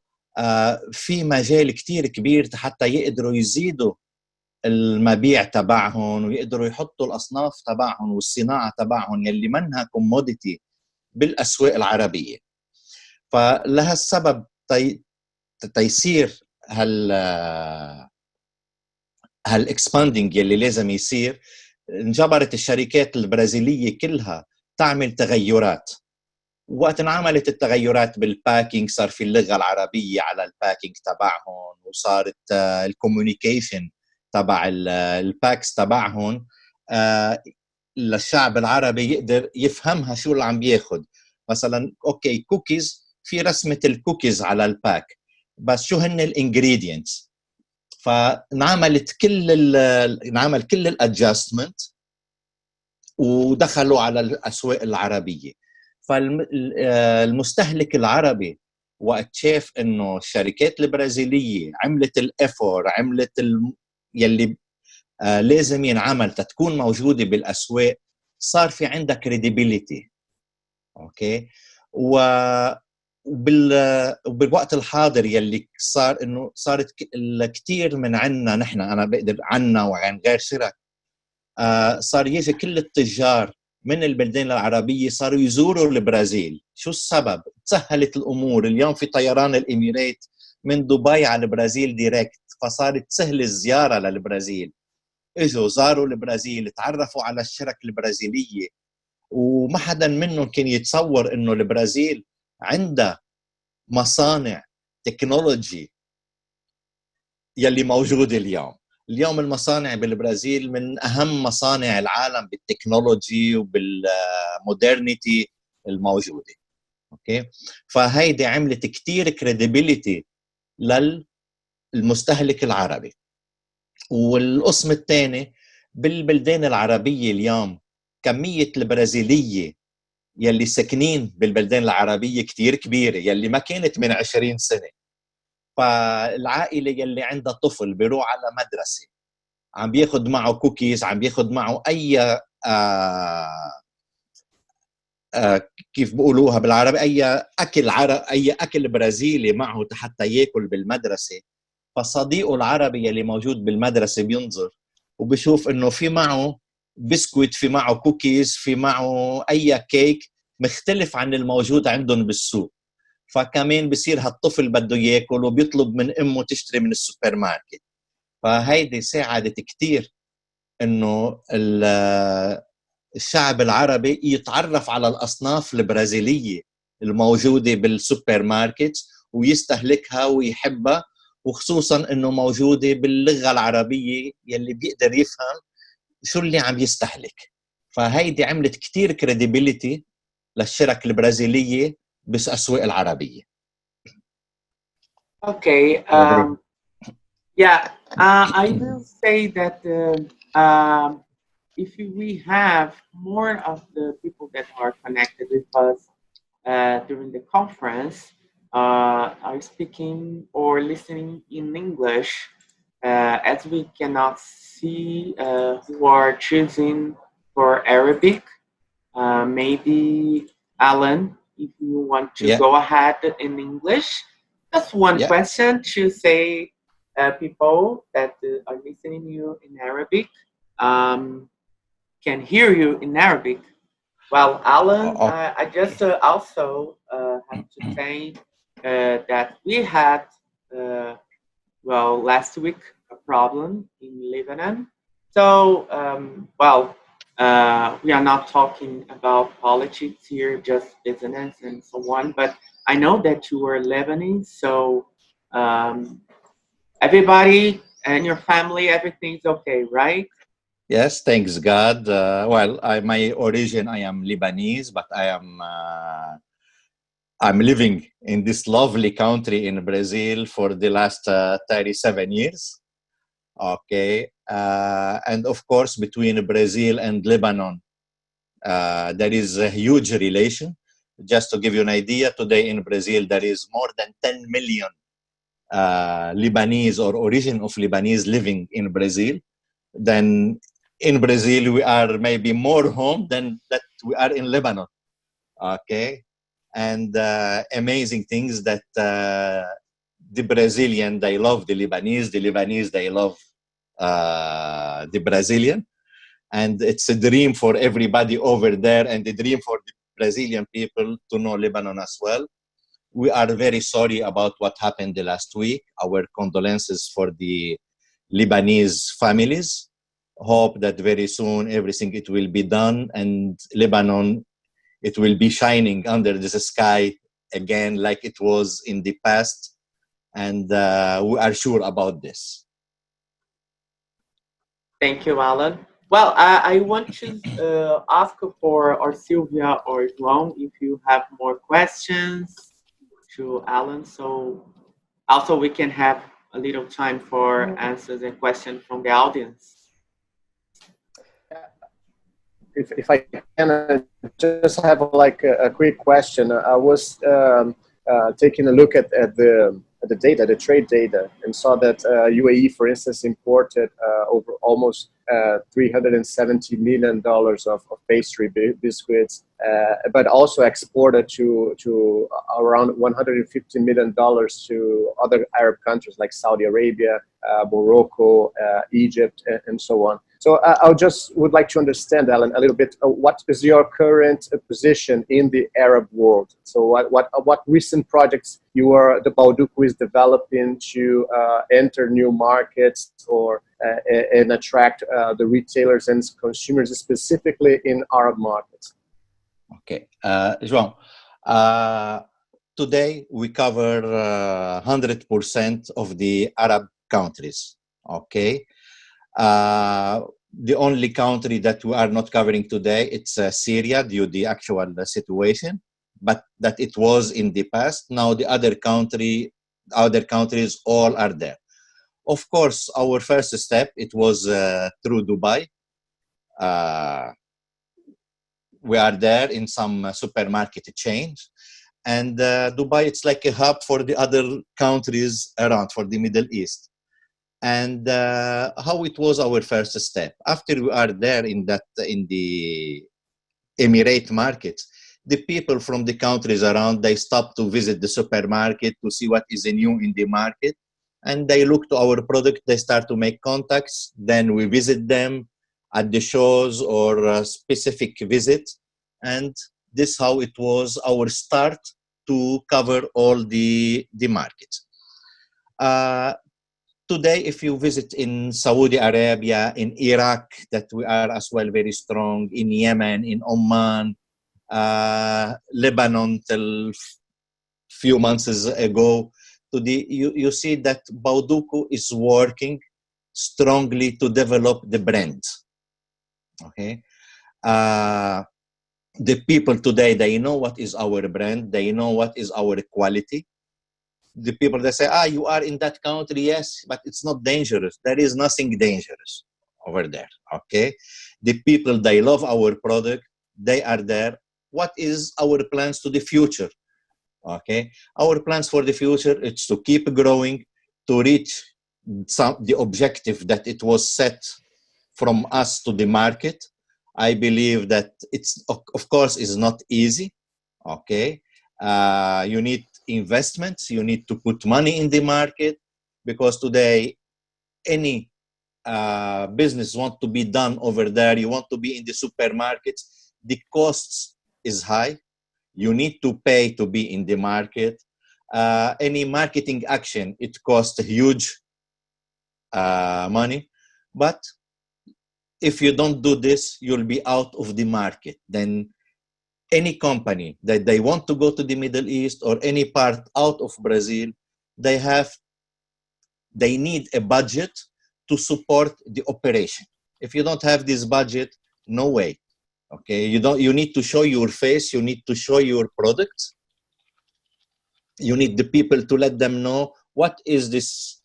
في مجال كتير كبير حتى يقدروا يزيدوا المبيع تبعهم ويقدروا يحطوا الاصناف تبعهم والصناعه تبعهم يلي منها كوموديتي بالاسواق العربيه. فلهالسبب تيصير هالاكسباندينج يلي لازم يصير، انجبرت الشركات البرازيليه كلها تعمل تغيرات. وقت انعملت التغيرات بالباكينج صار في اللغه العربيه على الباكينج تبعهم، وصارت الكوميونيكيشن تبع الباكس تبعهم للشعب العربي يقدر يفهمها شو اللي عم بياخد. مثلا اوكي كوكيز، في رسمه الكوكيز على الباك، بس شو هن الانجريدينتس. فنعمل كل الادجستمنت ودخلوا على الاسواق العربيه. فالمستهلك العربي وقت شاف انه الشركات البرازيليه عملت الافور، عملت يلي لازم ينعمل تكون موجوده بالاسواق، صار في عندها كريديبيليتي. اوكي. وبالوقت الحاضر يلي صار انه صارت كثير من عنا نحن، انا بقدر عنا وعن غير شرك، صار يجي كل التجار من البلدان العربيه صاروا يزوروا البرازيل. شو السبب؟ تسهلت الامور، اليوم في طيران الاميرات من دبي على البرازيل ديريكت، فصارت سهل الزياره للبرازيل. اجوا زاروا البرازيل، تعرفوا على الشرك البرازيليه، وما حدا منهم كان يتصور انه البرازيل عندها مصانع تكنولوجي يلي موجوده اليوم. اليوم المصانع بالبرازيل من اهم مصانع العالم بالتكنولوجي وبالمودرنيتي الموجوده. اوكي. فهيدي عملت كتير كريديبيليتي للمستهلك العربي. والقسم الثاني بالبلدان العربية اليوم كمية البرازيلية يلي ساكنين بالبلدان العربية كتير كبيرة، يلي ما كانت من 20 سنة. فالعائلة يلي عندها طفل بيروح على مدرسة عم بياخد معه كوكيز، عم بياخد معه أي كيف بيقولوها بالعربي أي أكل برازيلي معه حتى ياكل بالمدرسة. فصديقه العربي يلي موجود بالمدرسة بينظر وبيشوف إنه في معه بسكويت، في معه كوكيز، في معه أي كيك مختلف عن الموجود عندهم بالسوق. فكمان بصير هالطفل بده ياكل وبيطلب من أمه تشتري من السوبر ماركت. فهيدي ساعدت كتير إنه الشعب العربي يتعرف على الأصناف البرازيلية الموجودة بالسوبر ماركت ويستهلكها ويحبها، وخصوصا إنه موجودة باللغة العربية يلي بيقدر يفهم شو اللي عم يستهلك. فهيدي عملت كتير credibility للشركة البرازيلية بالأسواق العربية. Okay. Yeah, I will say that if we have more of the people that are connected with us during the conference are speaking or listening in English, as we cannot see who are choosing for Arabic, maybe Alan, if you want to go ahead in English. Just one question to say people that are listening to you in Arabic can hear you in Arabic. Well, Alan, I just also have to say that we had, last week a problem in Lebanon. So, we are not talking about politics here, just business and so on. But I know that you are Lebanese, so everybody and your family, everything's okay, right? Yes, thanks God. My origin, I am Lebanese, but I'm living in this lovely country in Brazil for the last 37 years. Okay. And of course, between Brazil and Lebanon, there is a huge relation. Just to give you an idea, today in Brazil, there is more than 10 million Lebanese or origin of Lebanese living in Brazil. Then in Brazil, we are maybe more home than that we are in Lebanon. Okay. And amazing things that the Brazilian, they love the Lebanese, they love the Brazilian. And it's a dream for everybody over there and a dream for the Brazilian people to know Lebanon as well. We are very sorry about what happened the last week. Our condolences for the Lebanese families. Hope that very soon everything it will be done and Lebanon, it will be shining under this sky again like it was in the past. And we are sure about this. Thank you, Alan. Well, I want to ask for Sylvia or João if you have more questions to Alan. So also we can have a little time for answers and questions from the audience. If I can just have like a quick question. I was taking a look at the data, the trade data, and saw that UAE, for instance, imported over almost $370 million of pastry biscuits, but also exported to around $150 million to other Arab countries like Saudi Arabia, Morocco, Egypt, and so on. So I just would like to understand, Alan, a little bit, what is your current position in the Arab world? So what recent projects the Bauducco is developing to enter new markets or and attract the retailers and consumers specifically in Arab markets? Okay, João, today we cover 100% of the Arab countries, okay? The only country that we are not covering today, it's Syria due to the actual situation, but that it was in the past. Now the other country, other countries, all are there. Of course, our first step, it was through Dubai. We are there in some supermarket chains. And Dubai, it's like a hub for the other countries around, for the Middle East. And how it was our first step. After we are there in the Emirate markets, the people from the countries around, they stop to visit the supermarket to see what is new in the market. And they look to our product, they start to make contacts. Then we visit them at the shows or specific visits. And this how it was our start to cover all the markets. Today, if you visit in Saudi Arabia, in Iraq, that we are as well very strong, in Yemen, in Oman, Lebanon till few months ago, you see that Bauducco is working strongly to develop the brand. Okay, the people today, they know what is our brand, they know what is our quality. The people that say, you are in that country, yes, but it's not dangerous. There is nothing dangerous over there, okay? The people, they love our product, they are there. What is our plans to the future, okay? Our plans for the future, it's to keep growing, to reach the objective that it was set from us to the market. I believe that it's, of course, is not easy, okay? You need investments, you need to put money in the market, because today any business want to be done over there, you want to be in the supermarkets, the costs is high, you need to pay to be in the market. Any marketing action, it costs huge money, but if you don't do this, you'll be out of the market. Then any company that they want to go to the Middle East or any part out of Brazil, they need a budget to support the operation. If you don't have this budget, no way. Okay, you need to show your face, you need to show your products. You need the people to let them know what is this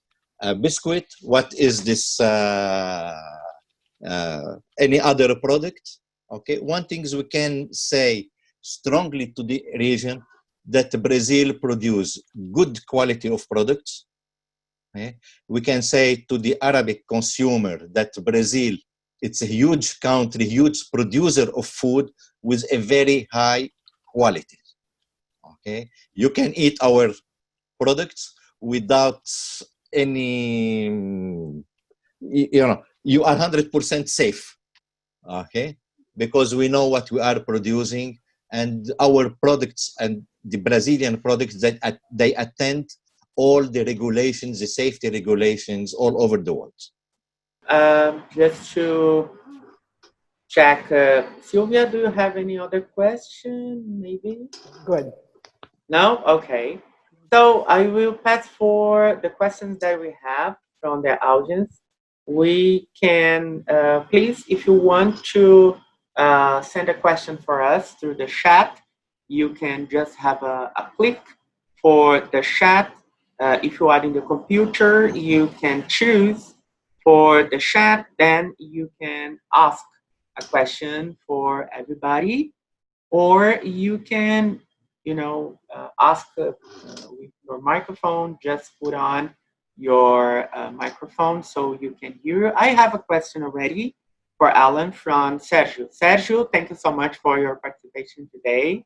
biscuit, what is this any other product. Okay, one thing we can say strongly to the region, that Brazil produce good quality of products. Okay? We can say to the Arabic consumer that Brazil, it's a huge country, huge producer of food with a very high quality. Okay, you can eat our products without any, you are 100% safe. Okay, because we know what we are producing, and our products and the Brazilian products, that they attend all the regulations, the safety regulations all over the world. Just to check, Sylvia, do you have any other question, maybe? Good. No? Okay. So I will pass for the questions that we have from the audience. We can, please, if you want to send a question for us through the chat, you can just have a click for the chat. If you are in the computer, you can choose for the chat, then you can ask a question for everybody, or you can, ask with your microphone. Just put on your microphone so you can hear. I have a question already for Alan from Sergio. Sergio, thank you so much for your participation today.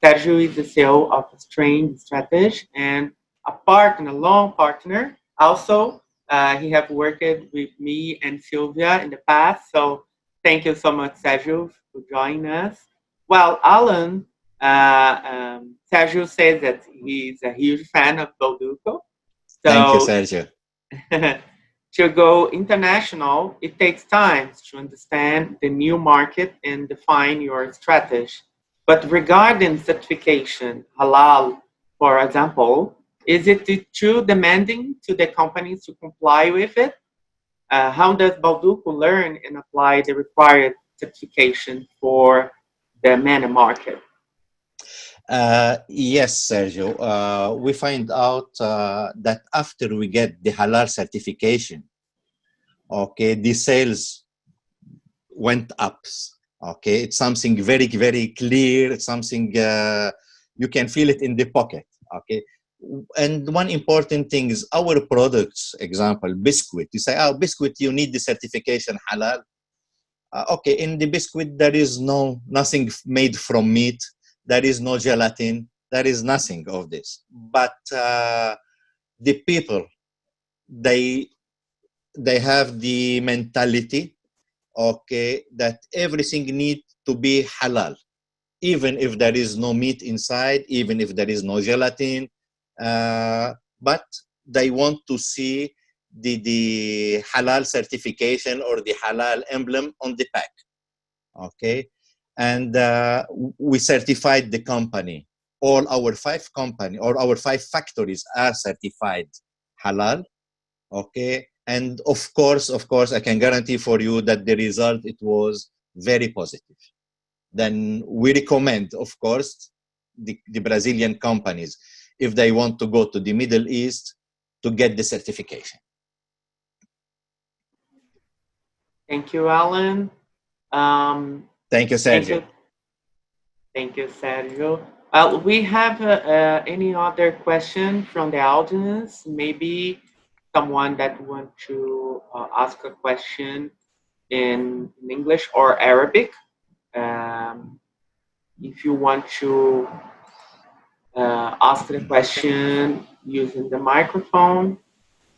Sergio is the CEO of Strange Strategy and a long partner. Also, he have worked with me and Sylvia in the past. So thank you so much, Sergio, for joining us. Well, Alan, Sergio says that he's a huge fan of Bauducco. So, thank you, Sergio. To go international, it takes time to understand the new market and define your strategy. But regarding certification, halal, for example, is it too demanding to the companies to comply with it? How does Bauducco learn and apply the required certification for the Mena market? Yes, Sergio. We find out that after we get the halal certification, okay, the sales went up. Okay, it's something very, very clear. It's something you can feel it in the pocket. Okay, and one important thing is our products. Example, biscuit. You say, "Oh, biscuit, you need the certification halal." Okay, in the biscuit there is nothing made from meat. There is no gelatin. There is nothing of this. But the people, they they have the mentality, okay, that everything needs to be halal, even if there is no meat inside, even if there is no gelatin. But they want to see the halal certification or the halal emblem on the pack. Okay, and we certified the company. All our 5 company or our 5 factories are certified halal. Okay, and of course, I can guarantee for you that the result, it was very positive. Then we recommend, of course, the Brazilian companies, if they want to go to the Middle East, to get the certification. Thank you, Alan. Thank you, Thank Sergio. you. Thank you, Sergio. We have any other question from the audience? Maybe someone that want to ask a question in English or Arabic. Um, if you want to ask the question using the microphone,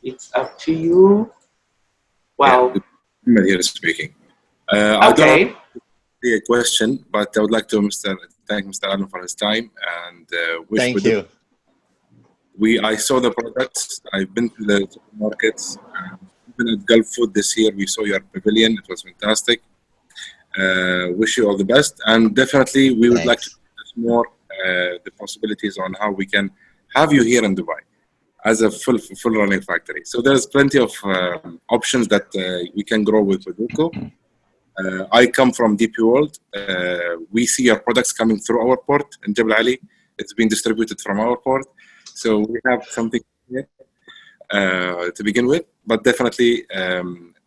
it's up to you. Well, yeah, Ahmed here speaking. I don't have okay. a question, but I would like to thank Mr. Allen for his time and wish Thank you. I saw the products. I've been to the supermarkets. Even at Gulf Food this year, we saw your pavilion. It was fantastic. Wish you all the best, and definitely we would like to discuss more the possibilities on how we can have you here in Dubai as a full running factory. So there's plenty of options that we can grow with Bauducco. I come from DP World. We see your products coming through our port in Jebel Ali. It's been distributed from our port. So we have something here to begin with. But definitely,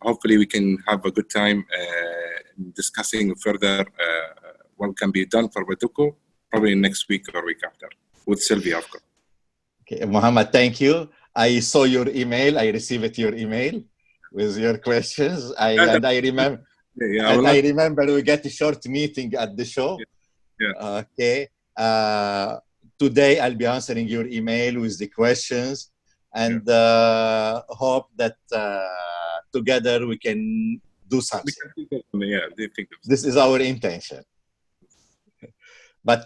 hopefully we can have a good time discussing further what can be done for Bauducco, probably next week or week after, with Sylvia, of course. Okay, Muhammad, thank you. I saw your email. I received your email with your questions. I remember. Yeah, and I remember we got a short meeting at the show. Yeah. Okay. Today I'll be answering your email with the questions, and hope that together we can do something. This is our intention. But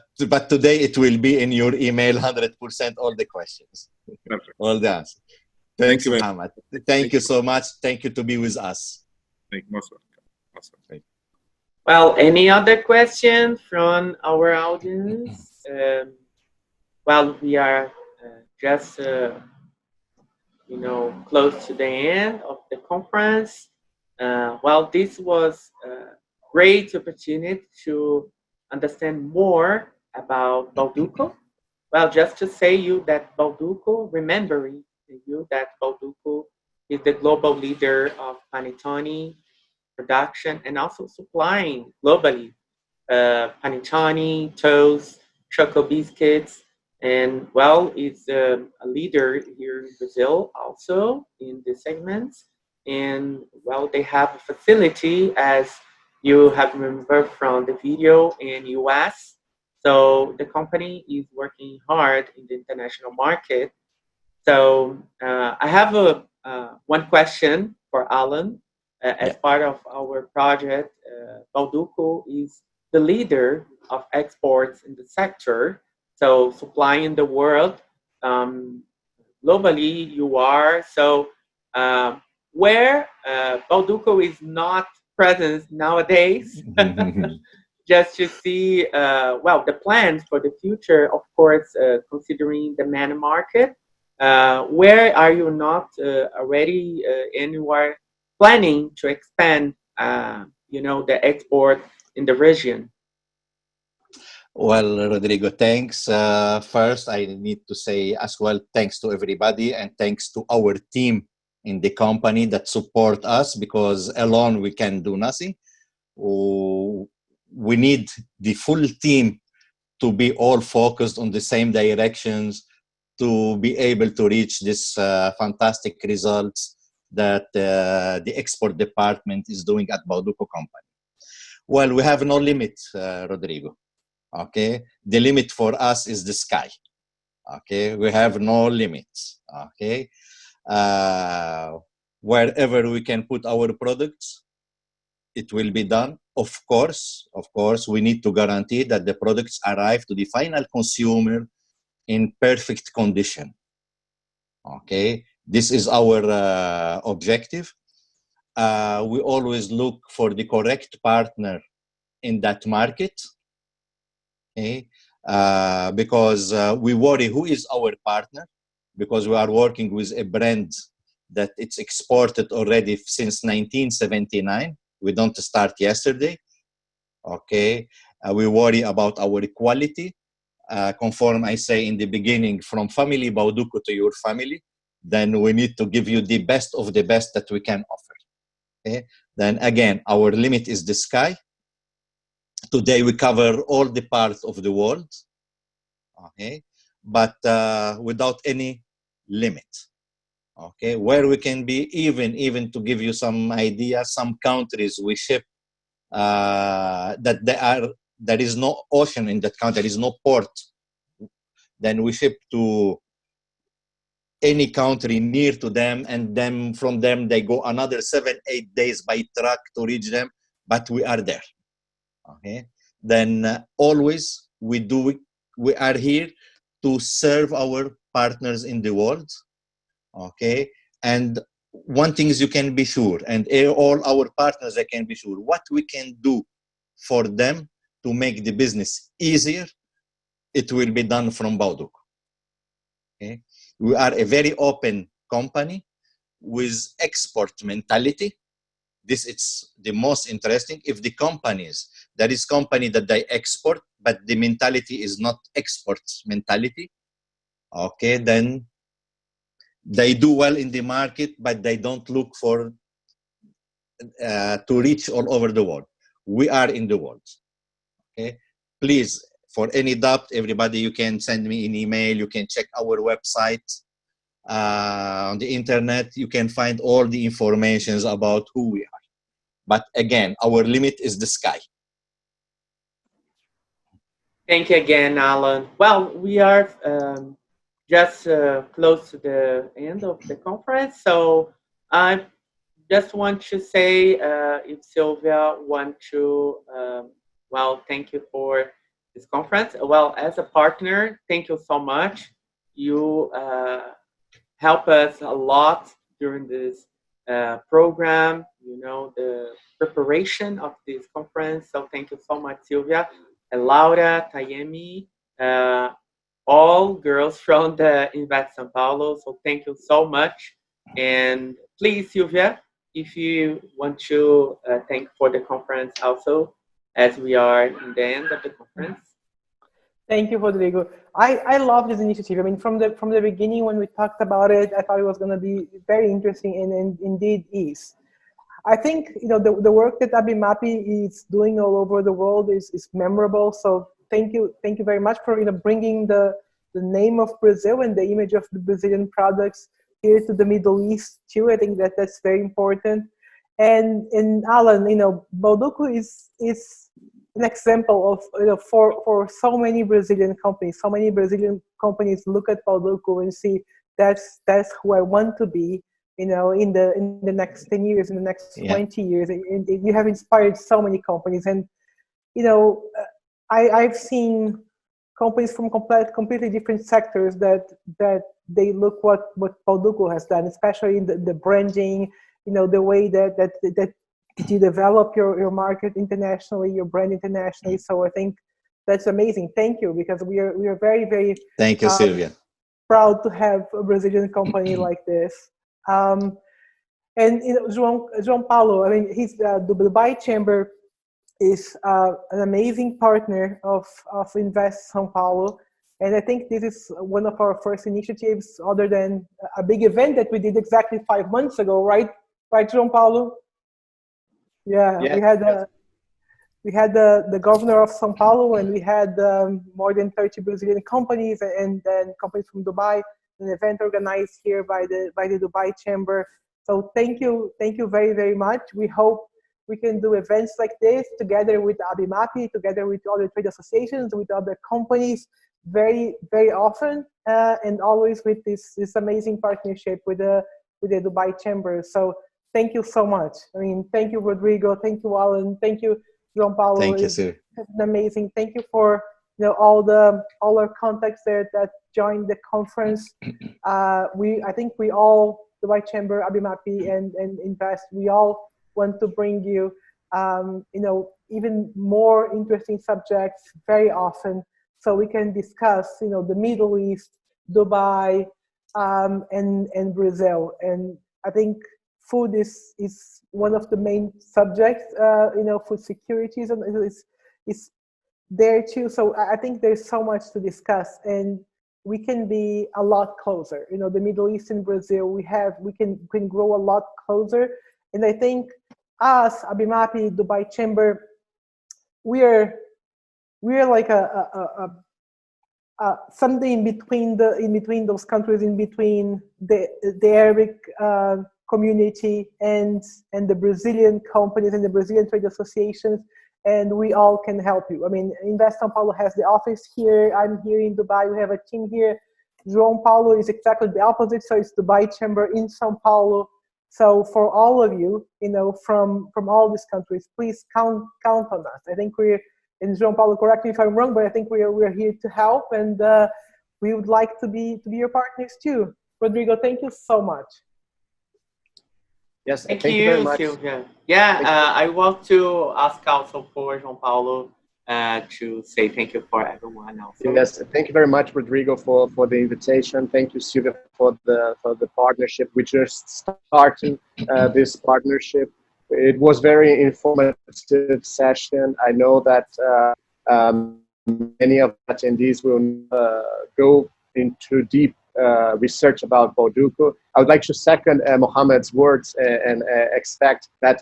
today it will be in your email 100%, all the questions. Perfect. All the answers. Thanks, Muhammad. Thank you so much. Thank you to be with us. Thank you. Awesome. Well, any other questions from our audience? Well, we are just close to the end of the conference. Well, this was a great opportunity to understand more about Bauducco. Well, just to say you that Bauducco, remembering you that Bauducco is the global leader of panettone production and also supplying globally panettone, toast, choco biscuits, and well, it's a leader here in Brazil also in the segments. And well, they have a facility, as you have remembered from the video, in US. So the company is working hard in the international market. So I have one question for Alan. As part of our project, Bauducco is the leader of exports in the sector. So supplying the world globally, you are. So where Bauducco is not present nowadays, just to see, well, the plans for the future, of course, considering the Mena market. Where are you not already anywhere planning to expand, the export in the region? Well, Rodrigo, thanks. First, I need to say as well, thanks to everybody and thanks to our team in the company that support us, because alone we can do nothing. We need the full team to be all focused on the same directions to be able to reach this fantastic results that the export department is doing at Bauducco company. Well, we have no limit, Rodrigo. Okay, the limit for us is the sky. Okay, we have no limits. Okay, wherever we can put our products, it will be done. Of course, we need to guarantee that the products arrive to the final consumer in perfect condition. Okay, this is our objective. We always look for the correct partner in that market. Okay, because we worry who is our partner, because we are working with a brand that it's exported already since 1979. We don't start yesterday. Okay, we worry about our quality. Conform, I say in the beginning, from family Bauducco to your family, then we need to give you the best of the best that we can offer. Okay, then again, our limit is the sky. Today we cover all the parts of the world, okay, but without any limit. Okay, where we can be, even to give you some idea, some countries we ship that there is no ocean in that country, there is no port. Then we ship to any country near to them, and then from them they go another 7-8 days by truck to reach them, but we are there. Okay, then always we are here to serve our partners in the world. Okay, and one thing is you can be sure, and all our partners they can be sure, what we can do for them to make the business easier, it will be done from Bauducco. Okay, we are a very open company with export mentality. This is the most interesting. If the companies, there is company that they export, but the mentality is not export mentality, okay, then they do well in the market, but they don't look for to reach all over the world. We are in the world. Okay, please, for any doubt, everybody, you can send me an email. You can check our website on the internet. You can find all the informations about who we are. But again, our limit is the sky. Thank you again, Alan. Well, we are just close to the end of the conference. So I just want to say if Sylvia want to, well, thank you for this conference. Well, as a partner, thank you so much. You help us a lot during this program, you know, the preparation of this conference. So thank you so much, Sylvia, and Laura, Tayemi, all girls from the Invest São Paulo. So thank you so much. And please, Sylvia, if you want to thank for the conference also, as we are in the end of the conference. Thank you, Rodrigo. I love this initiative. I mean, from the beginning when we talked about it, I thought it was going to be very interesting, and indeed is. I think, you know, the work that ABIMAPI is doing all over the world is memorable. So thank you very much for, you know, bringing the name of Brazil and the image of the Brazilian products here to the Middle East too. I think that's very important. And Alan, you know, Bauducco is an example of, you know, for so many Brazilian companies. So many Brazilian companies look at Bauducco and see that's who I want to be, you know, in the next 10 years, in the next 20 years. And you have inspired so many companies. And, you know, I've seen companies from completely different sectors that they look what Bauducco has done, especially in the branding, you know, the way that you develop your market internationally, your brand internationally. So I think that's amazing. Thank you, because we are very, very thank you, Sylvia, proud to have a Brazilian company like this. And you know, João Paulo, I mean, he's the Dubai Chamber is an amazing partner of Invest São Paulo. And I think this is one of our first initiatives, other than a big event that we did exactly 5 months ago, right? Right, João Paulo? Yeah, Yeah. we had the governor of São Paulo, and we had more than 30 Brazilian companies and then companies from Dubai, an event organized here by the Dubai Chamber. So thank you very, very much. We hope we can do events like this together with ABIMAPI, together with other trade associations, with other companies, very, very often, and always with this amazing partnership with the Dubai Chamber. So thank you so much. I mean, thank you, Rodrigo. Thank you, Alan. Thank you, João Paulo. Thank you, sir. Amazing. Thank you for all our contacts there that joined the conference. I think we all, Dubai Chamber, ABIMAPI, and Invest, we all want to bring you even more interesting subjects very often, so we can discuss the Middle East, Dubai, and Brazil. And I think food is one of the main subjects. Food security is there too. So I think there's so much to discuss, and we can be a lot closer. The Middle East and Brazil, we can grow a lot closer. And I think us, ABIMAPI, Dubai Chamber, we're like something in between those countries, in between the Arabic community and the Brazilian companies and the Brazilian trade associations, and we all can help you. I mean, Invest São Paulo has the office here. I'm here in Dubai. We have a team here. João Paulo is exactly the opposite, so it's Dubai Chamber in São Paulo. So for all of you, from all these countries, please count on us. I think and João Paulo, correct me if I'm wrong, but I think we're here to help, and we would like to be your partners too. Rodrigo, thank you so much. Yes, Thank you very much. Silvia. Yeah, I want to ask also for João Paulo to say thank you for everyone also. Yes, thank you very much, Rodrigo, for the invitation. Thank you, Silvia, for the partnership. We just started this partnership. It was very informative session. I know that many of the attendees will go into deep research about Bauducco. I would like to second Mohammed's words and expect that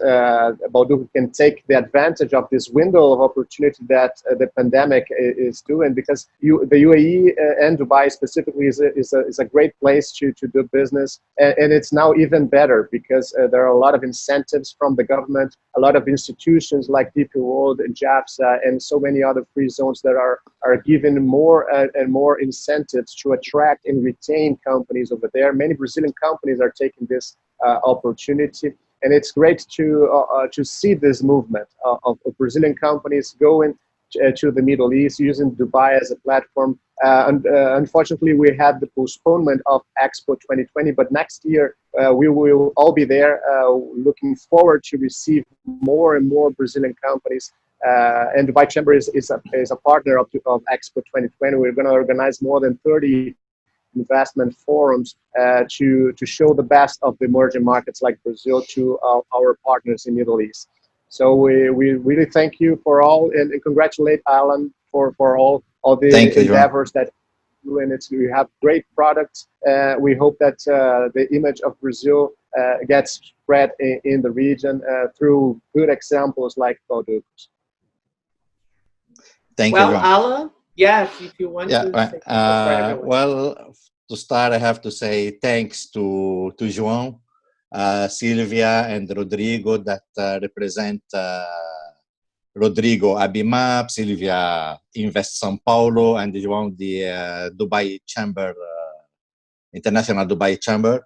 Bauducco can take the advantage of this window of opportunity that the pandemic is doing, because the UAE and Dubai specifically is a great place to do business, and it's now even better because there are a lot of incentives from the government, a lot of institutions like DP World and JAFSA and so many other free zones that are given more and more incentives to attract and retain companies over there. Many Brazilian companies are taking this opportunity, and it's great to see this movement of Brazilian companies going to the Middle East, using Dubai as a platform. Unfortunately, we had the postponement of Expo 2020, but next year we will all be there, looking forward to receive more and more Brazilian companies. And Dubai Chamber is a partner of Expo 2020. We're going to organize more than 30 investment forums to show the best of the emerging markets like Brazil to our partners in Middle East. So we really thank you for all, and congratulate Alan for all the endeavors that you do, and we have great products. We hope that the image of Brazil gets spread in the region through good examples like Bauducco. Thank you, João. Alan, yes, if you want to say well, to start, I have to say thanks to João, Silvia, and Rodrigo that represent Rodrigo ABIMAP, Silvia Invest São Paulo, and João the Dubai Chamber, International Dubai Chamber.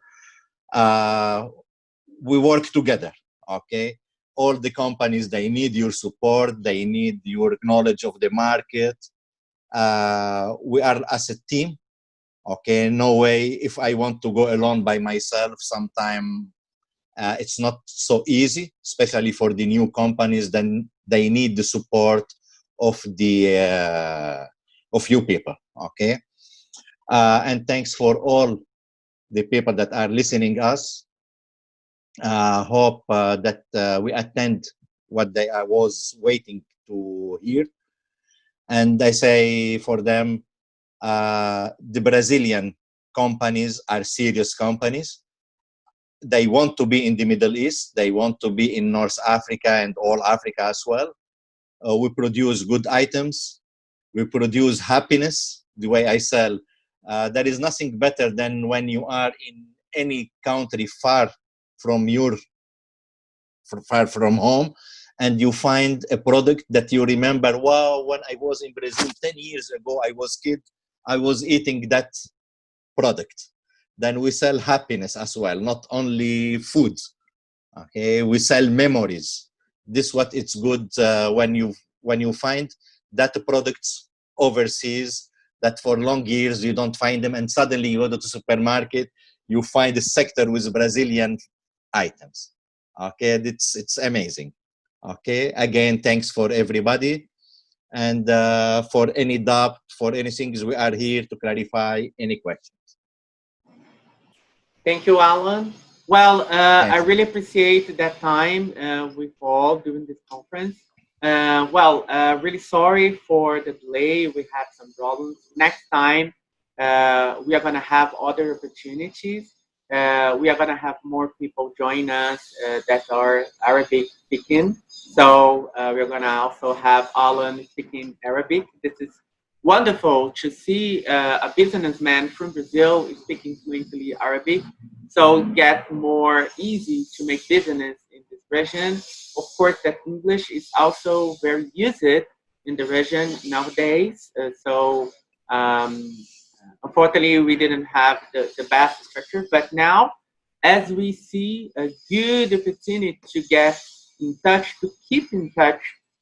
We work together, okay? All the companies, they need your support, they need your knowledge of the market. We are as a team, okay? No way, if I want to go alone by myself, sometime it's not so easy, especially for the new companies. Then they need the support of you people, okay? And thanks for all the people that are listening us. Hope that we attend what they I was waiting to hear. And I say for them, the Brazilian companies are serious companies. They want to be in the Middle East. They want to be in North Africa and all Africa as well. We produce good items. We produce happiness. The way I sell, there is nothing better than when you are in any country far from home, and you find a product that you remember. Wow, when I was in Brazil 10 years ago, I was kid, I was eating that product. Then we sell happiness as well, not only food. Okay, we sell memories. This what it's good when you find that products overseas that for long years you don't find them, and suddenly you go to the supermarket, you find a sector with Brazilian items. Okay, it's amazing. Okay, again, thanks for everybody, and for any doubt, for anything, we are here to clarify any questions. Thank you, Alan. Well, I really appreciate that time with all during this conference. Really sorry for the delay. We had some problems. Next time, we are going to have other opportunities. We are going to have more people join us that are Arabic speaking. So we're going to also have Alan speaking Arabic. This is wonderful to see a businessman from Brazil speaking fluently Arabic. So get more easy to make business in this region. Of course, that English is also very used in the region nowadays. Unfortunately, we didn't have the best structure, but now, as we see a good opportunity to get in touch, to keep in touch,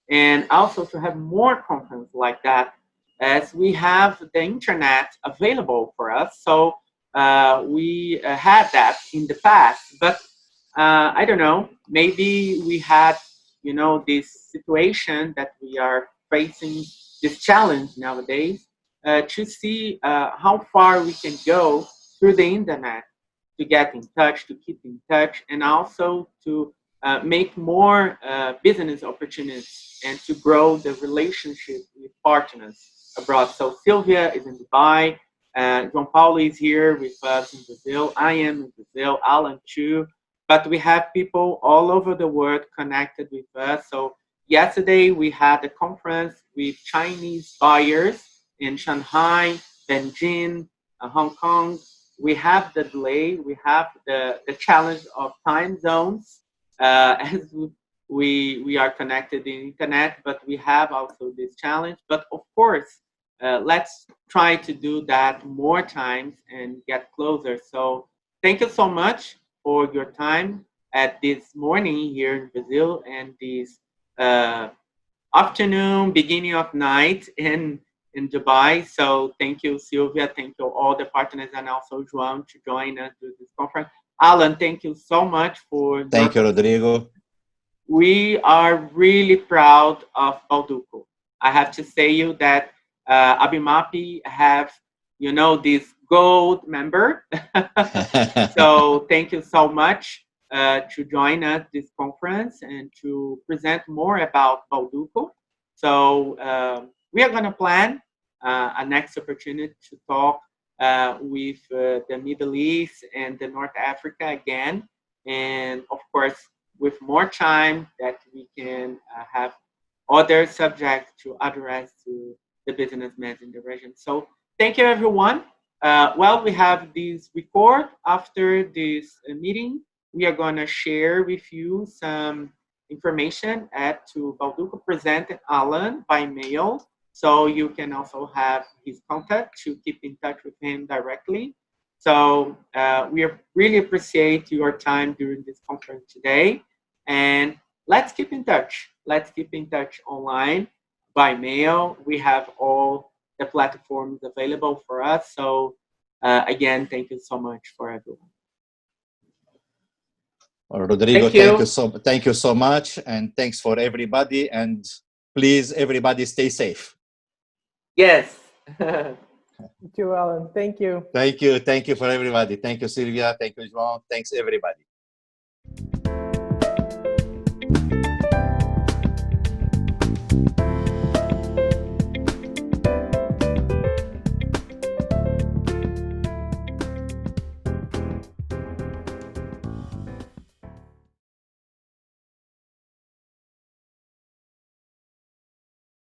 and also to have more conference like that, as we have the internet available for us. So we had that in the past, but I don't know, maybe we had, this situation that we are facing, this challenge nowadays, to see how far we can go through the internet to get in touch, to keep in touch, and also to make more business opportunities and to grow the relationship with partners abroad. So Sylvia is in Dubai. João Paulo is here with us in Brazil. I am in Brazil, Alan too. But we have people all over the world connected with us. So yesterday we had a conference with Chinese buyers in Shanghai, Beijing, Hong Kong. We have the delay, we have the challenge of time zones as we are connected in internet, but we have also this challenge. But of course, let's try to do that more times and get closer. So thank you so much for your time at this morning here in Brazil and this afternoon, beginning of night in Dubai. So thank you, Sylvia. Thank you, all the partners, and also João to join us to this conference. Alan, thank you so much for. Thank you, Rodrigo. We are really proud of Bauducco. I have to say you that ABIMAPI have, this gold member. So thank you so much to join us this conference and to present more about Bauducco. So we are going to plan a next opportunity to talk with the Middle East and the North Africa again. And of course, with more time that we can have other subjects to address to the businessmen in the region. So thank you, everyone. We have this record after this meeting. We are going to share with you some information to Bauducco presented Alan by mail. So you can also have his contact to keep in touch with him directly. So we really appreciate your time during this conference today. And let's keep in touch. Let's keep in touch online, by mail. We have all the platforms available for us. So again, thank you so much for everyone. Rodrigo, thank you so much. And thanks for everybody. And please, everybody stay safe. Yes. Thank you, Alan. Thank you. Thank you. Thank you for everybody. Thank you, Sylvia. Thank you, João. Thanks, everybody.